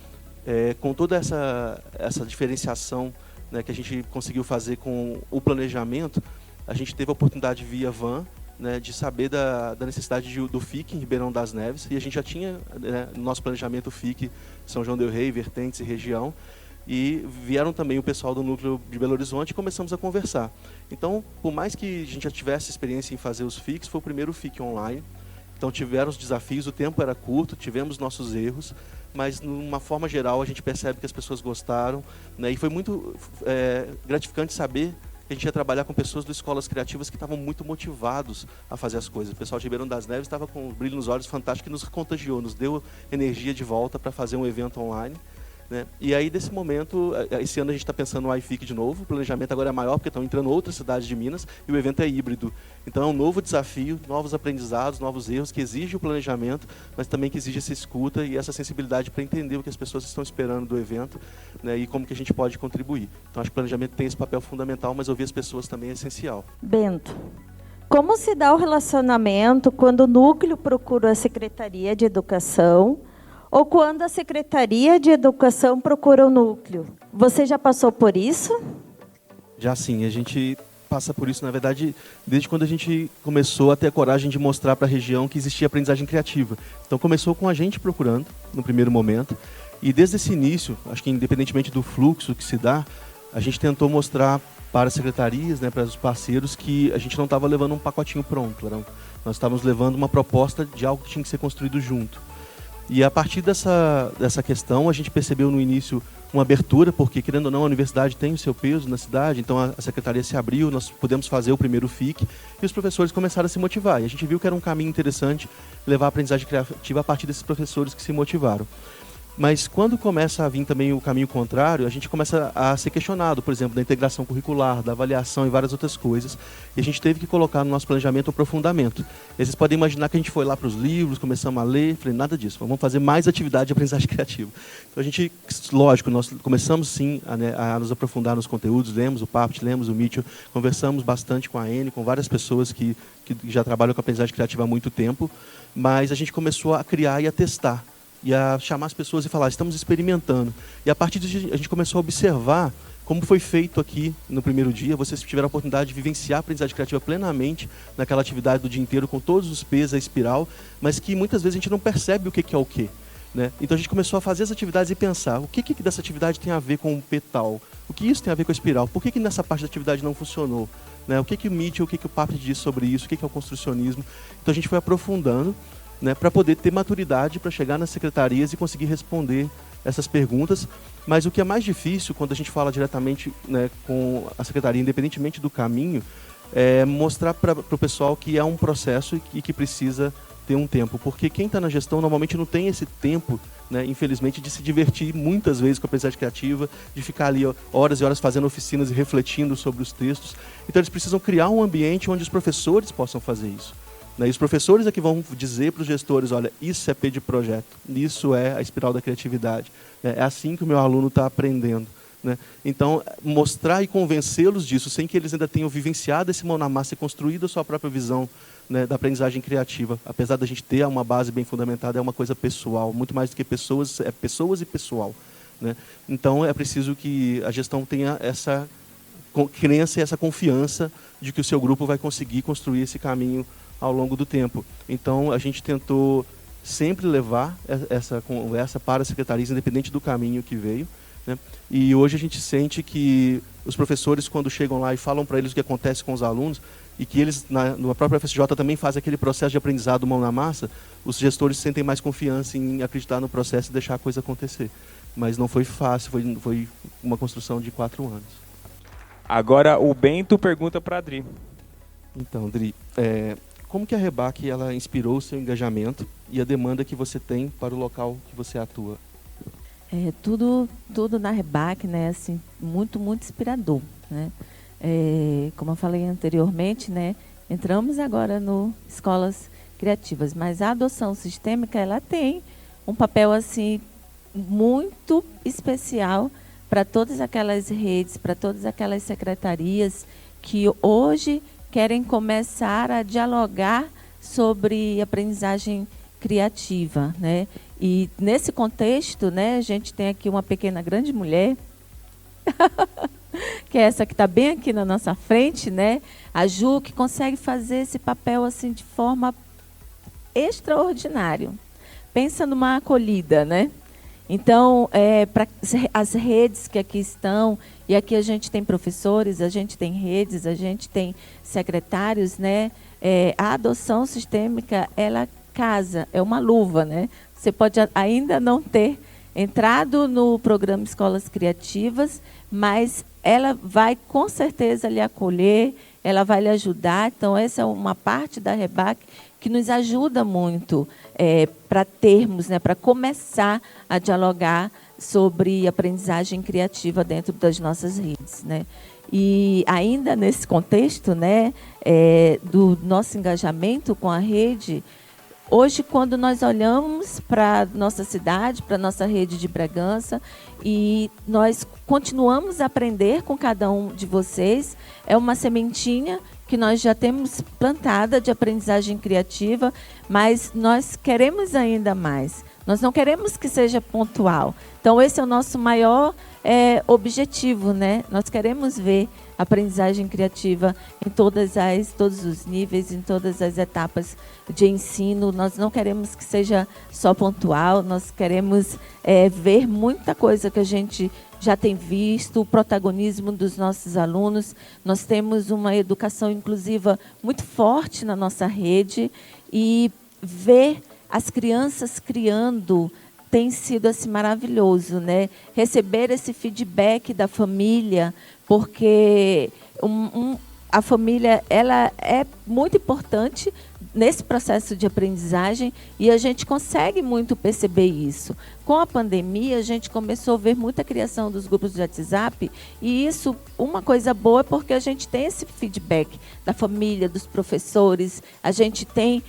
com toda essa diferenciação, né, que a gente conseguiu fazer com o planejamento, a gente teve a oportunidade via VAN, né, de saber da necessidade do FIC em Ribeirão das Neves, e a gente já tinha, né, no nosso planejamento o FIC São João del Rei, Vertentes e região, e vieram também o pessoal do núcleo de Belo Horizonte e começamos a conversar. Então, por mais que a gente já tivesse experiência em fazer os FICs, foi o primeiro FIC online, então tiveram os desafios, o tempo era curto, tivemos nossos erros, mas, de uma forma geral, a gente percebe que as pessoas gostaram, né, e foi muito gratificante saber que a gente ia trabalhar com pessoas de escolas criativas que estavam muito motivados a fazer as coisas. O pessoal de Ribeirão das Neves estava com um brilho nos olhos fantástico, que nos contagiou, nos deu energia de volta para fazer um evento online. Né? E aí, desse momento, esse ano a gente está pensando no iFIC de novo, o planejamento agora é maior, porque estão entrando outras cidades de Minas, e o evento é híbrido. Então é um novo desafio, novos aprendizados, novos erros, que exige o planejamento, mas também que exige essa escuta e essa sensibilidade para entender o que as pessoas estão esperando do evento, né, e como que a gente pode contribuir. Então acho que o planejamento tem esse papel fundamental, mas ouvir as pessoas também é essencial. Bento, como se dá o relacionamento quando o núcleo procura a Secretaria de Educação ou quando a Secretaria de Educação procura o núcleo? Você já passou por isso? Já sim, a gente passa por isso, na verdade, desde quando a gente começou a ter a coragem de mostrar para a região que existia aprendizagem criativa. Então começou com a gente procurando, no primeiro momento, e desde esse início, acho que independentemente do fluxo que se dá, a gente tentou mostrar para as secretarias, né, para os parceiros, que a gente não estava levando um pacotinho pronto. Nós estávamos levando uma proposta de algo que tinha que ser construído junto. E a partir dessa questão, a gente percebeu no início uma abertura, porque, querendo ou não, a universidade tem o seu peso na cidade, então a secretaria se abriu, nós pudemos fazer o primeiro FIC, e os professores começaram a se motivar. E a gente viu que era um caminho interessante levar a aprendizagem criativa a partir desses professores que se motivaram. Mas quando começa a vir também o caminho contrário, a gente começa a ser questionado, por exemplo, da integração curricular, da avaliação e várias outras coisas. E a gente teve que colocar no nosso planejamento o aprofundamento. E vocês podem imaginar que a gente foi lá para os livros, começamos a ler, falei, nada disso, vamos fazer mais atividade de aprendizagem criativa. Então a gente, lógico, nós começamos sim a nos aprofundar nos conteúdos, lemos o PAPT, lemos o Mitchell, conversamos bastante com a Anne, com várias pessoas que já trabalham com aprendizagem criativa há muito tempo, mas a gente começou a criar e a testar. E a chamar as pessoas e falar, estamos experimentando. E a partir disso a gente começou a observar como foi feito aqui no primeiro dia. Vocês tiveram a oportunidade de vivenciar a aprendizagem criativa plenamente naquela atividade do dia inteiro, com todos os P's, a espiral, mas que muitas vezes a gente não percebe o que é o quê. Né? Então a gente começou a fazer as atividades e pensar, o que dessa atividade tem a ver com o P tal? O que isso tem a ver com a espiral? Por que nessa parte da atividade não funcionou? Né? O que o Mitchell, o que o PAPT diz sobre isso? O que é o construcionismo? Então a gente foi aprofundando, né, para poder ter maturidade para chegar nas secretarias e conseguir responder essas perguntas. Mas o que é mais difícil, quando a gente fala diretamente, né, com a secretaria, independentemente do caminho, é mostrar para o pessoal que é um processo e que precisa ter um tempo. Porque quem está na gestão normalmente não tem esse tempo, né, infelizmente, de se divertir muitas vezes com a aprendizagem criativa, de ficar ali horas e horas fazendo oficinas e refletindo sobre os textos. Então eles precisam criar um ambiente onde os professores possam fazer isso. E os professores é que vão dizer para os gestores, olha, isso é P de projeto, isso é a espiral da criatividade. É assim que o meu aluno está aprendendo. Né? Então, mostrar e convencê-los disso, sem que eles ainda tenham vivenciado esse mão na massa e construído a sua própria visão, né, da aprendizagem criativa. Apesar da gente ter uma base bem fundamentada, é uma coisa pessoal, muito mais do que pessoas, é pessoas e pessoal. Né? Então, é preciso que a gestão tenha essa crença e essa confiança de que o seu grupo vai conseguir construir esse caminho ao longo do tempo. Então, a gente tentou sempre levar essa conversa para as secretarias, independente do caminho que veio. Né? E hoje a gente sente que os professores, quando chegam lá e falam para eles o que acontece com os alunos, e que eles, na própria FSJ, também fazem aquele processo de aprendizado mão na massa, os gestores sentem mais confiança em acreditar no processo e deixar a coisa acontecer. Mas não foi fácil, foi uma construção de 4 anos. Agora o Bento pergunta para a Dri. Então, Dri, como que a REBAC ela inspirou o seu engajamento e a demanda que você tem para o local que você atua? Tudo na REBAC, né, assim, muito inspirador, né? Como eu falei anteriormente, né, entramos agora no Escolas Criativas, mas a adoção sistêmica ela tem um papel assim muito especial para todas aquelas redes, para todas aquelas secretarias que hoje querem começar a dialogar sobre aprendizagem criativa, né? E nesse contexto, né, a gente tem aqui uma pequena grande mulher, que é essa que está bem aqui na nossa frente, né? A Ju, que consegue fazer esse papel assim de forma extraordinária. Pensa numa acolhida, né? Então, para as redes que aqui estão, e aqui a gente tem professores, a gente tem redes, a gente tem secretários, né? A adoção sistêmica, ela casa, é uma luva, né? Você pode ainda não ter entrado no programa Escolas Criativas, mas ela vai com certeza lhe acolher, ela vai lhe ajudar. Então, essa é uma parte da REBAC que nos ajuda muito para termos, né, para começar a dialogar sobre aprendizagem criativa dentro das nossas redes, né? E ainda nesse contexto, né, do nosso engajamento com a rede, hoje, quando nós olhamos para a nossa cidade, para a nossa rede de Bragança, e nós continuamos a aprender com cada um de vocês, é uma sementinha que nós já temos plantada de aprendizagem criativa, mas nós queremos ainda mais. Nós não queremos que seja pontual. Então, esse é o nosso maior objetivo, né? Nós queremos ver aprendizagem criativa em todos os níveis, em todas as etapas de ensino. Nós não queremos que seja só pontual, nós queremos ver muita coisa que a gente já tem visto o protagonismo dos nossos alunos. Nós temos uma educação inclusiva muito forte na nossa rede e ver as crianças criando tem sido assim maravilhoso, né? Receber esse feedback da família, porque a família ela é muito importante nesse processo de aprendizagem e a gente consegue muito perceber isso. Com a pandemia, a gente começou a ver muita criação dos grupos de WhatsApp e isso, uma coisa boa, é porque a gente tem esse feedback da família, dos professores, a gente tem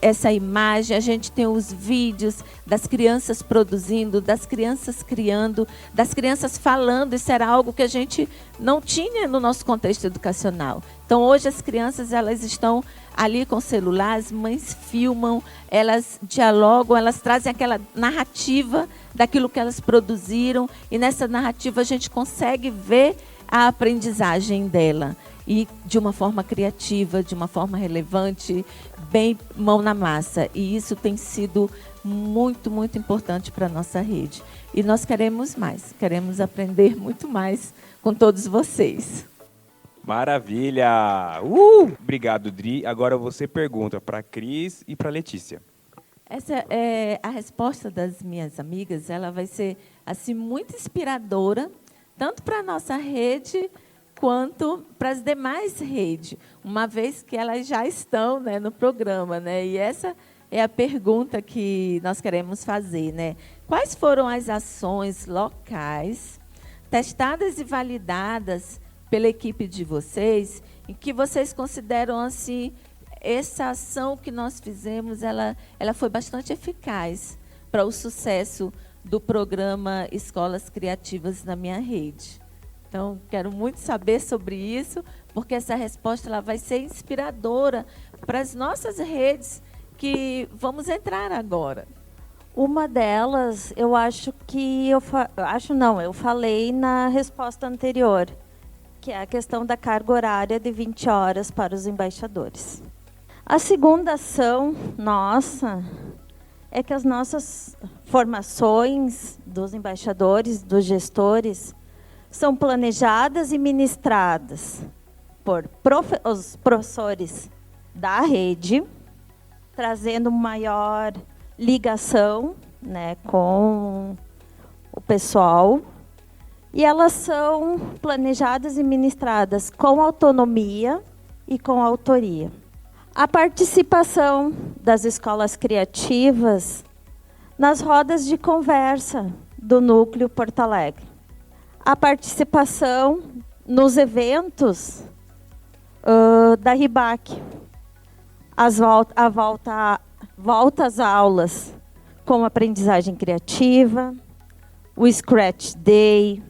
essa imagem, a gente tem os vídeos das crianças produzindo, das crianças criando, das crianças falando. Isso era algo que a gente não tinha no nosso contexto educacional. Então, hoje, as crianças elas estão ali com o celular, as mães filmam, elas dialogam, elas trazem aquela narrativa daquilo que elas produziram, e nessa narrativa a gente consegue ver a aprendizagem dela, e de uma forma criativa, de uma forma relevante, bem mão na massa. E isso tem sido muito, muito importante para a nossa rede. E nós queremos mais, queremos aprender muito mais com todos vocês. Maravilha! Obrigado, Dri. Agora você pergunta para a Cris e para a Letícia. Essa é a resposta das minhas amigas. Ela vai ser assim muito inspiradora, tanto para a nossa rede quanto para as demais redes, uma vez que elas já estão, né, no programa, né? E essa é a pergunta que nós queremos fazer, né? Quais foram as ações locais testadas e validadas pela equipe de vocês, em que vocês consideram assim, essa ação que nós fizemos, ela foi bastante eficaz para o sucesso do programa Escolas Criativas na minha rede? Então, quero muito saber sobre isso, porque essa resposta ela vai ser inspiradora para as nossas redes que vamos entrar agora. Uma delas, eu acho que eu falei na resposta anterior, que é a questão da carga horária de 20 horas para os embaixadores. A segunda ação nossa é que as nossas formações dos embaixadores, dos gestores, são planejadas e ministradas por os professores da rede, trazendo maior ligação, né, com o pessoal. E elas são planejadas e ministradas com autonomia e com autoria. A participação das escolas criativas nas rodas de conversa do Núcleo Porto Alegre. A participação nos eventos da RIBAC. Volta às aulas com aprendizagem criativa, o Scratch Day,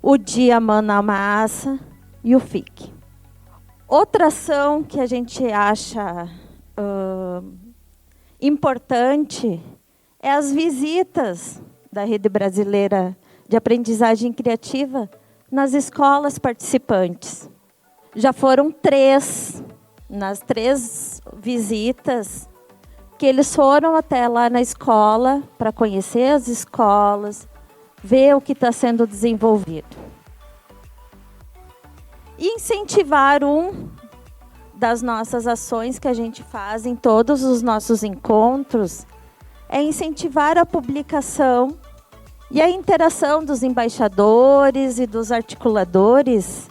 o Dia Mão na Massa e o FIC. Outra ação que a gente acha importante é as visitas da Rede Brasileira de Aprendizagem Criativa nas escolas participantes. Já foram 3, nas 3 visitas, que eles foram até lá na escola para conhecer as escolas, ver o que está sendo desenvolvido. E incentivar das nossas ações que a gente faz em todos os nossos encontros é incentivar a publicação e a interação dos embaixadores e dos articuladores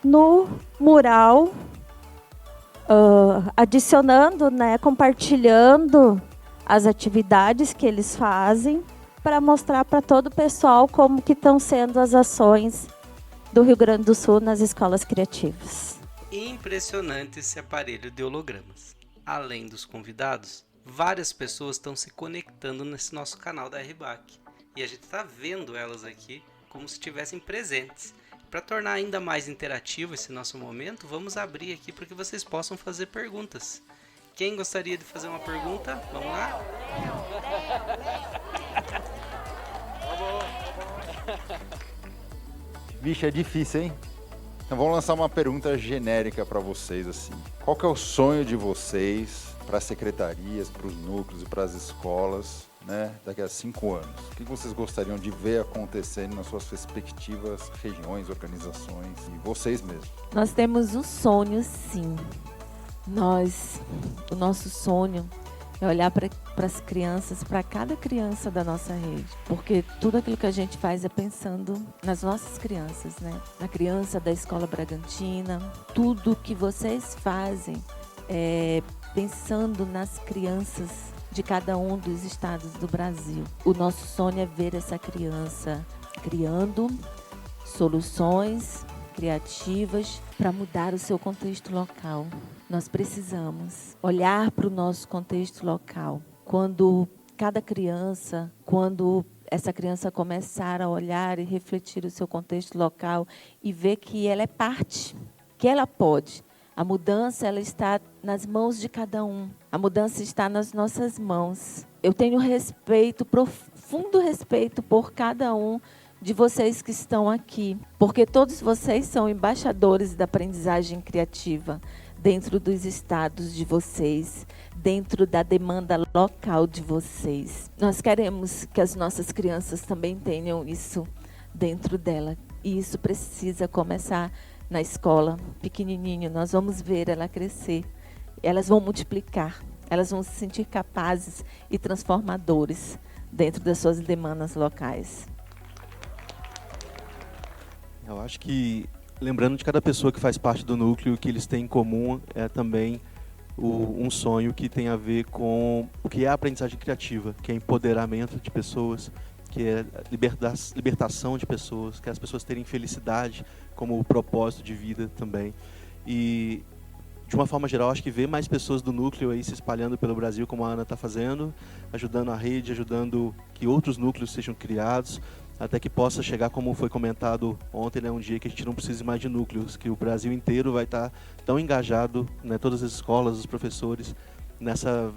no mural, adicionando, né, compartilhando as atividades que eles fazem para mostrar para todo o pessoal como que estão sendo as ações do Rio Grande do Sul nas escolas criativas. Impressionante esse aparelho de hologramas. Além dos convidados, várias pessoas estão se conectando nesse nosso canal da RBAC. E a gente está vendo elas aqui como se estivessem presentes. Para tornar ainda mais interativo esse nosso momento, vamos abrir aqui para que vocês possam fazer perguntas. Quem gostaria de fazer uma pergunta? Vamos lá? Vixe, é difícil, hein? Então vamos lançar uma pergunta genérica para vocês, assim. Qual que é o sonho de vocês para as secretarias, para os núcleos e para as escolas né, daqui a 5 anos? O que vocês gostariam de ver acontecendo nas suas respectivas regiões, organizações e vocês mesmos? Nós temos um sonho, sim. O nosso sonho é olhar para as crianças, para cada criança da nossa rede. Porque tudo aquilo que a gente faz é pensando nas nossas crianças, né? Na criança da Escola Bragantina. Tudo que vocês fazem é pensando nas crianças de cada um dos estados do Brasil. O nosso sonho é ver essa criança criando soluções criativas para mudar o seu contexto local. Nós precisamos olhar para o nosso contexto local. Quando essa criança começar a olhar e refletir o seu contexto local e ver que ela é parte, que ela pode. A mudança, ela está nas mãos de cada um. A mudança está nas nossas mãos. Eu tenho respeito, profundo respeito por cada um de vocês que estão aqui, porque todos vocês são embaixadores da aprendizagem criativa dentro dos estados de vocês, dentro da demanda local de vocês. Nós queremos que as nossas crianças também tenham isso dentro dela, e isso precisa começar na escola, pequenininho. Nós vamos ver ela crescer, elas vão multiplicar, elas vão se sentir capazes e transformadores dentro das suas demandas locais. Eu acho que, lembrando de cada pessoa que faz parte do núcleo, o que eles têm em comum é também um sonho que tem a ver com o que é a aprendizagem criativa, que é empoderamento de pessoas, que é libertação de pessoas, que é as pessoas terem felicidade como propósito de vida também. E, de uma forma geral, acho que ver mais pessoas do núcleo aí se espalhando pelo Brasil, como a Ana está fazendo, ajudando a rede, ajudando que outros núcleos sejam criados, até que possa chegar, como foi comentado ontem, né, um dia que a gente não precise mais de núcleos, que o Brasil inteiro vai estar tão engajado, né, todas as escolas, os professores, nessa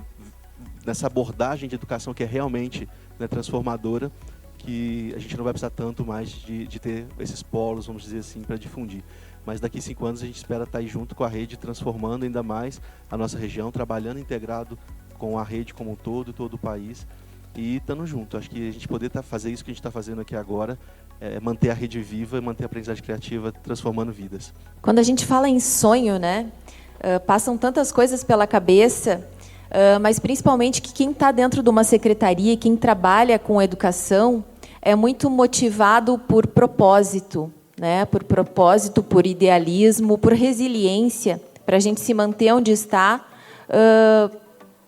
abordagem de educação que é realmente, né, transformadora, que a gente não vai precisar tanto mais de ter esses polos, vamos dizer assim, para difundir. Mas daqui 5 anos a gente espera estar aí junto com a rede, transformando ainda mais a nossa região, trabalhando integrado com a rede como um todo o país, e estando junto. Acho que a gente poder fazer isso que a gente está fazendo aqui agora, manter a rede viva e manter a aprendizagem criativa transformando vidas. Quando a gente fala em sonho, né, passam tantas coisas pela cabeça, mas principalmente que quem está dentro de uma secretaria, quem trabalha com educação, é muito motivado por propósito, né, por propósito, por idealismo, por resiliência, para a gente se manter onde está,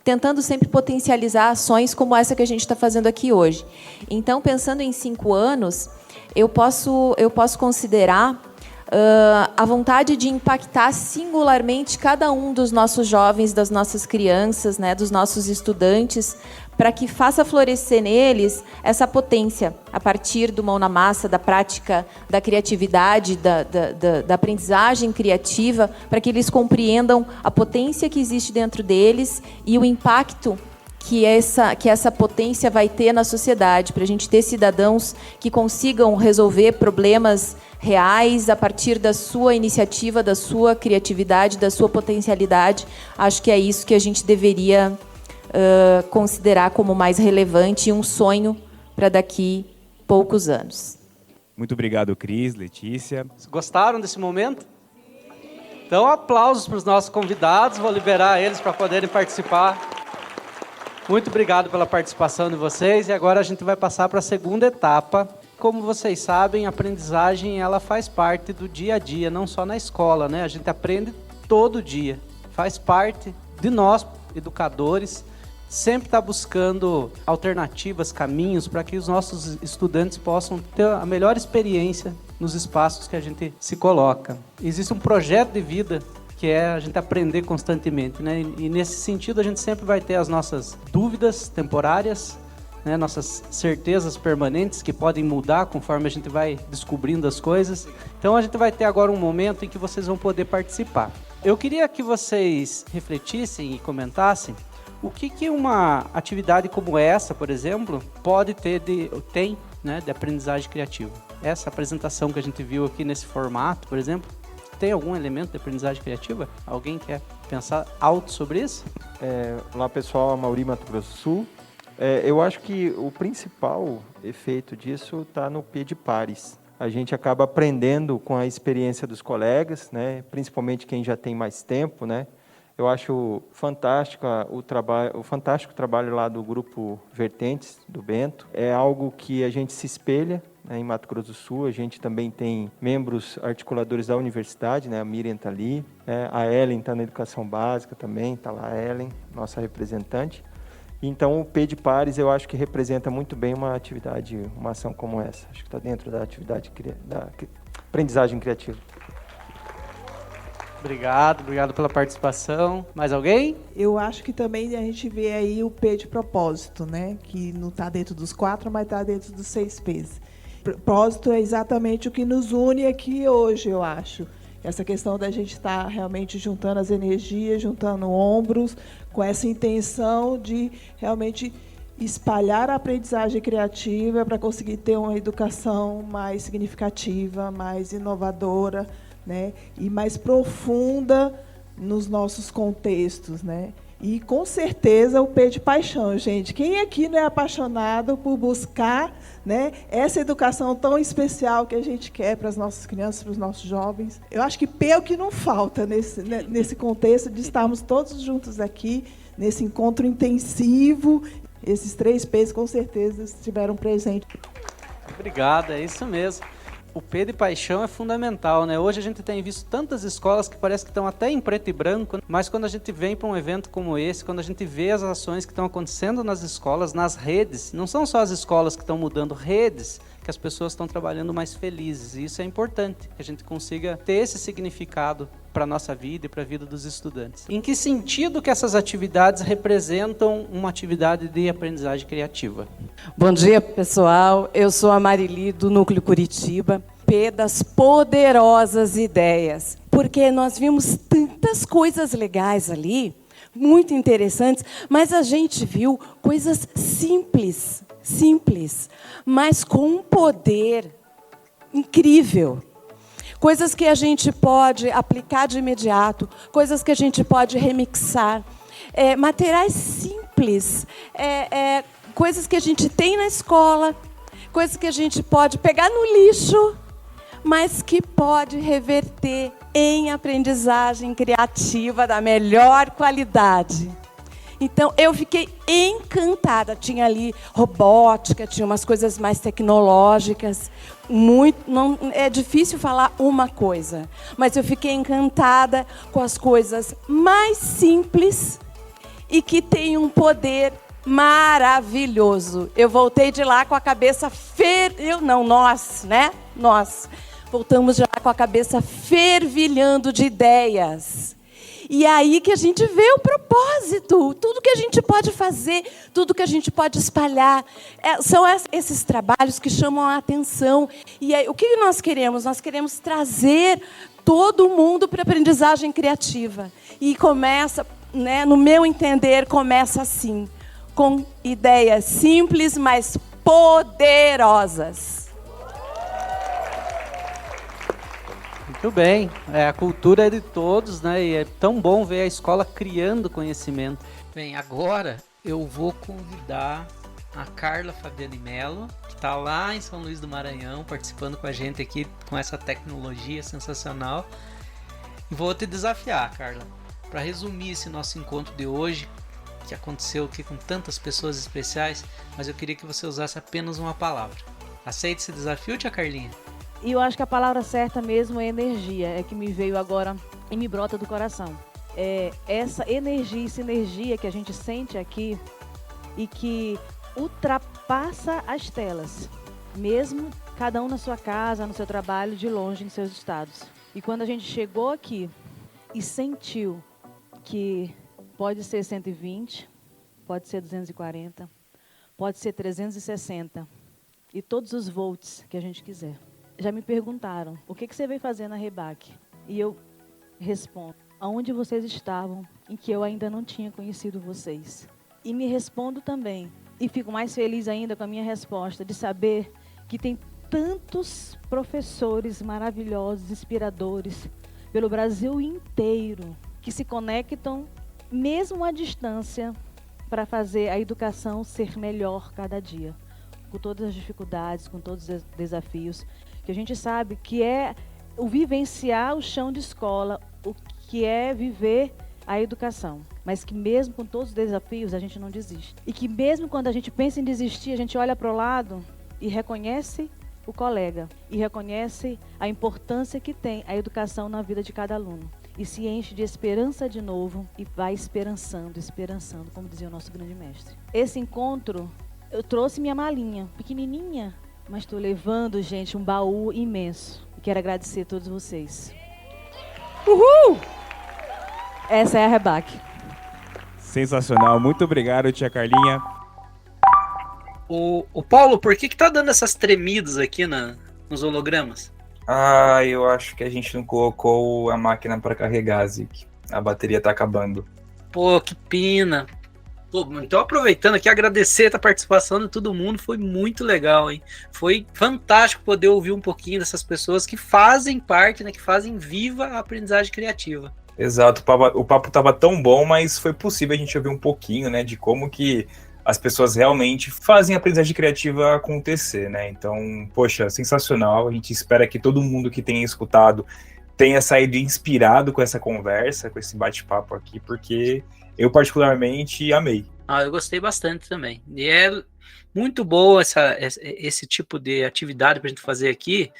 tentando sempre potencializar ações como essa que a gente está fazendo aqui hoje. Então, pensando em 5 anos, eu posso considerar a vontade de impactar singularmente cada um dos nossos jovens, das nossas crianças, né, dos nossos estudantes, para que faça florescer neles essa potência, a partir do mão na massa, da prática, da criatividade, da aprendizagem criativa, para que eles compreendam a potência que existe dentro deles e o impacto que essa potência vai ter na sociedade, para a gente ter cidadãos que consigam resolver problemas reais a partir da sua iniciativa, da sua criatividade, da sua potencialidade. Acho que é isso que a gente deveria considerar como mais relevante e um sonho para daqui poucos anos. Muito obrigado, Cris, Letícia. Gostaram desse momento? Então, aplausos para os nossos convidados. Vou liberar eles para poderem participar. Muito obrigado pela participação de vocês. E agora a gente vai passar para a segunda etapa. Como vocês sabem, a aprendizagem ela faz parte do dia a dia, não só na escola, né? A gente aprende todo dia. Faz parte de nós, educadores, sempre estar buscando alternativas, caminhos para que os nossos estudantes possam ter a melhor experiência nos espaços que a gente se coloca. Existe um projeto de vida que é a gente aprender constantemente, né? E nesse sentido a gente sempre vai ter as nossas dúvidas temporárias, né? Nossas certezas permanentes que podem mudar conforme a gente vai descobrindo as coisas. Então a gente vai ter agora um momento em que vocês vão poder participar. Eu queria que vocês refletissem e comentassem o que uma atividade como essa, por exemplo, tem, né, de aprendizagem criativa. Essa apresentação que a gente viu aqui nesse formato, por exemplo, tem algum elemento de aprendizagem criativa? Alguém quer pensar alto sobre isso? Olá pessoal, Mauri, Mato Grosso do Sul. Eu acho que o principal efeito disso está no P de pares. A gente acaba aprendendo com a experiência dos colegas, né? Principalmente quem já tem mais tempo, né? Eu acho fantástico o fantástico trabalho lá do Grupo Vertentes, do Bento. É algo que a gente se espelha, né, em Mato Grosso do Sul. A gente também tem membros articuladores da universidade, né? A Miriam está ali, né? A Ellen está na educação básica também, está lá a Ellen, nossa representante. Então, o P de pares eu acho que representa muito bem uma atividade, uma ação como essa. Acho que está dentro da atividade da aprendizagem criativa. Obrigado pela participação. Mais alguém? Eu acho que também a gente vê aí o P de propósito, né? Que não está dentro dos 4, mas está dentro dos 6 P's. Propósito é exatamente o que nos une aqui hoje, eu acho. Essa questão da gente estar realmente juntando as energias, juntando ombros, com essa intenção de realmente espalhar a aprendizagem criativa para conseguir ter uma educação mais significativa, mais inovadora, né, e mais profunda nos nossos contextos, né? E, com certeza, o P de paixão, gente. Quem aqui não é apaixonado por buscar, né, essa educação tão especial que a gente quer para as nossas crianças, para os nossos jovens? Eu acho que P é o que não falta nesse contexto de estarmos todos juntos aqui, nesse encontro intensivo. Esses 3 P's, com certeza, estiveram presentes. Obrigado, é isso mesmo. O P de paixão é fundamental, né? Hoje a gente tem visto tantas escolas que parece que estão até em preto e branco, mas quando a gente vem para um evento como esse, quando a gente vê as ações que estão acontecendo nas escolas, nas redes, não são só as escolas que estão mudando, redes, que as pessoas estão trabalhando mais felizes. E isso é importante, que a gente consiga ter esse significado para a nossa vida e para a vida dos estudantes. Em que sentido que essas atividades representam uma atividade de aprendizagem criativa? Bom dia, pessoal. Eu sou a Marili, do Núcleo Curitiba. P das poderosas ideias. Porque nós vimos tantas coisas legais ali, muito interessantes, mas a gente viu coisas simples, mas com um poder incrível. Coisas que a gente pode aplicar de imediato, coisas que a gente pode remixar, materiais simples, coisas que a gente tem na escola, coisas que a gente pode pegar no lixo, mas que pode reverter em aprendizagem criativa da melhor qualidade. Então, eu fiquei encantada. Tinha ali robótica, tinha umas coisas mais tecnológicas. Não, é difícil falar uma coisa, mas eu fiquei encantada com as coisas mais simples e que têm um poder maravilhoso. Eu voltei de lá com a cabeça nós voltamos de lá com a cabeça fervilhando de ideias. E aí que a gente vê o propósito, tudo que a gente pode fazer, tudo que a gente pode espalhar. São esses trabalhos que chamam a atenção. E aí, o que nós queremos? Nós queremos trazer todo mundo para a aprendizagem criativa. E começa, né, no meu entender, começa assim, com ideias simples, mas poderosas. Muito bem, a cultura é de todos, né? E é tão bom ver a escola criando conhecimento. Bem, agora eu vou convidar a Carla Fabiane Mello, que está lá em São Luís do Maranhão, participando com a gente aqui com essa tecnologia sensacional. E vou te desafiar, Carla, para resumir esse nosso encontro de hoje, que aconteceu aqui com tantas pessoas especiais, mas eu queria que você usasse apenas uma palavra. Aceita esse desafio, tia Carlinha? E eu acho que a palavra certa mesmo é energia, é que me veio agora e me brota do coração. Essa energia e sinergia que a gente sente aqui e que ultrapassa as telas, mesmo cada um na sua casa, no seu trabalho, de longe, em seus estados. E quando a gente chegou aqui e sentiu que pode ser 120, pode ser 240, pode ser 360 e todos os volts que a gente quiser. Já me perguntaram, o que você veio fazer na Rebac? E eu respondo, aonde vocês estavam em que eu ainda não tinha conhecido vocês? E me respondo também, e fico mais feliz ainda com a minha resposta, de saber que tem tantos professores maravilhosos, inspiradores, pelo Brasil inteiro, que se conectam, mesmo à distância, para fazer a educação ser melhor cada dia, com todas as dificuldades, com todos os desafios, que a gente sabe que é o vivenciar o chão de escola, o que é viver a educação, mas que mesmo com todos os desafios a gente não desiste. E que mesmo quando a gente pensa em desistir, a gente olha para o lado e reconhece o colega e reconhece a importância que tem a educação na vida de cada aluno. E se enche de esperança de novo e vai esperançando, como dizia o nosso grande mestre. Esse encontro, eu trouxe minha malinha, pequenininha, mas estou levando, gente, um baú imenso. E quero agradecer a todos vocês. Uhul! Essa é a REBAC. Sensacional, muito obrigado, tia Carlinha. O Paulo, por que tá dando essas tremidas aqui nos hologramas? Eu acho que a gente não colocou a máquina para carregar, Zic. A bateria tá acabando. Pô, que pena. Pô, então aproveitando aqui, agradecer a participação de todo mundo, foi muito legal, hein? Foi fantástico poder ouvir um pouquinho dessas pessoas que fazem parte, né, que fazem viva a aprendizagem criativa. Exato, o papo tava tão bom, mas foi possível a gente ouvir um pouquinho, né, de como que as pessoas realmente fazem a aprendizagem criativa acontecer, né? Então, poxa, sensacional. A gente espera que todo mundo que tenha escutado tenha saído inspirado com essa conversa, com esse bate-papo aqui, porque eu particularmente amei. Eu gostei bastante também. E é muito bom esse tipo de atividade para a gente fazer aqui,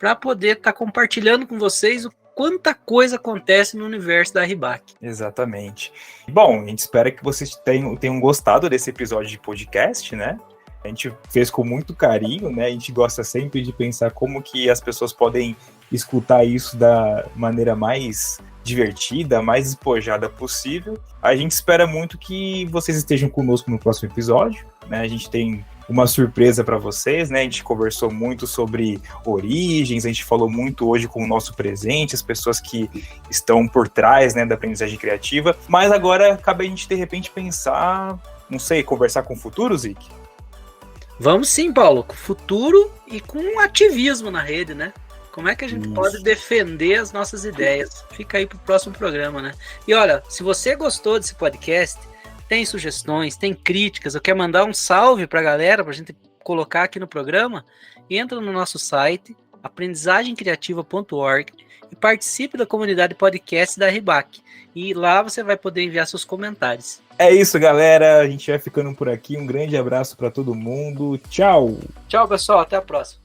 para poder estar compartilhando com vocês quanta coisa acontece no universo da REBAC. Exatamente. Bom, a gente espera que vocês tenham gostado desse episódio de podcast, né? A gente fez com muito carinho, né? A gente gosta sempre de pensar como que as pessoas podem escutar isso da maneira mais divertida, mais despojada possível. A gente espera muito que vocês estejam conosco no próximo episódio, né? A gente tem uma surpresa para vocês, né? A gente conversou muito sobre origens, a gente falou muito hoje com o nosso presente, as pessoas que estão por trás, né, da aprendizagem criativa, mas agora cabe a gente de repente pensar, não sei, conversar com o futuro, Zic? Vamos sim, Paulo, com o futuro e com ativismo na rede, né? Como é que a gente pode defender as nossas ideias? Fica aí pro próximo programa, né? E olha, se você gostou desse podcast, tem sugestões, tem críticas, ou quer mandar um salve pra galera, pra gente colocar aqui no programa, entra no nosso site, aprendizagemcriativa.org, e participe da comunidade podcast da REBAC. E lá você vai poder enviar seus comentários. É isso, galera. A gente vai ficando por aqui. Um grande abraço para todo mundo. Tchau! Tchau, pessoal. Até a próxima.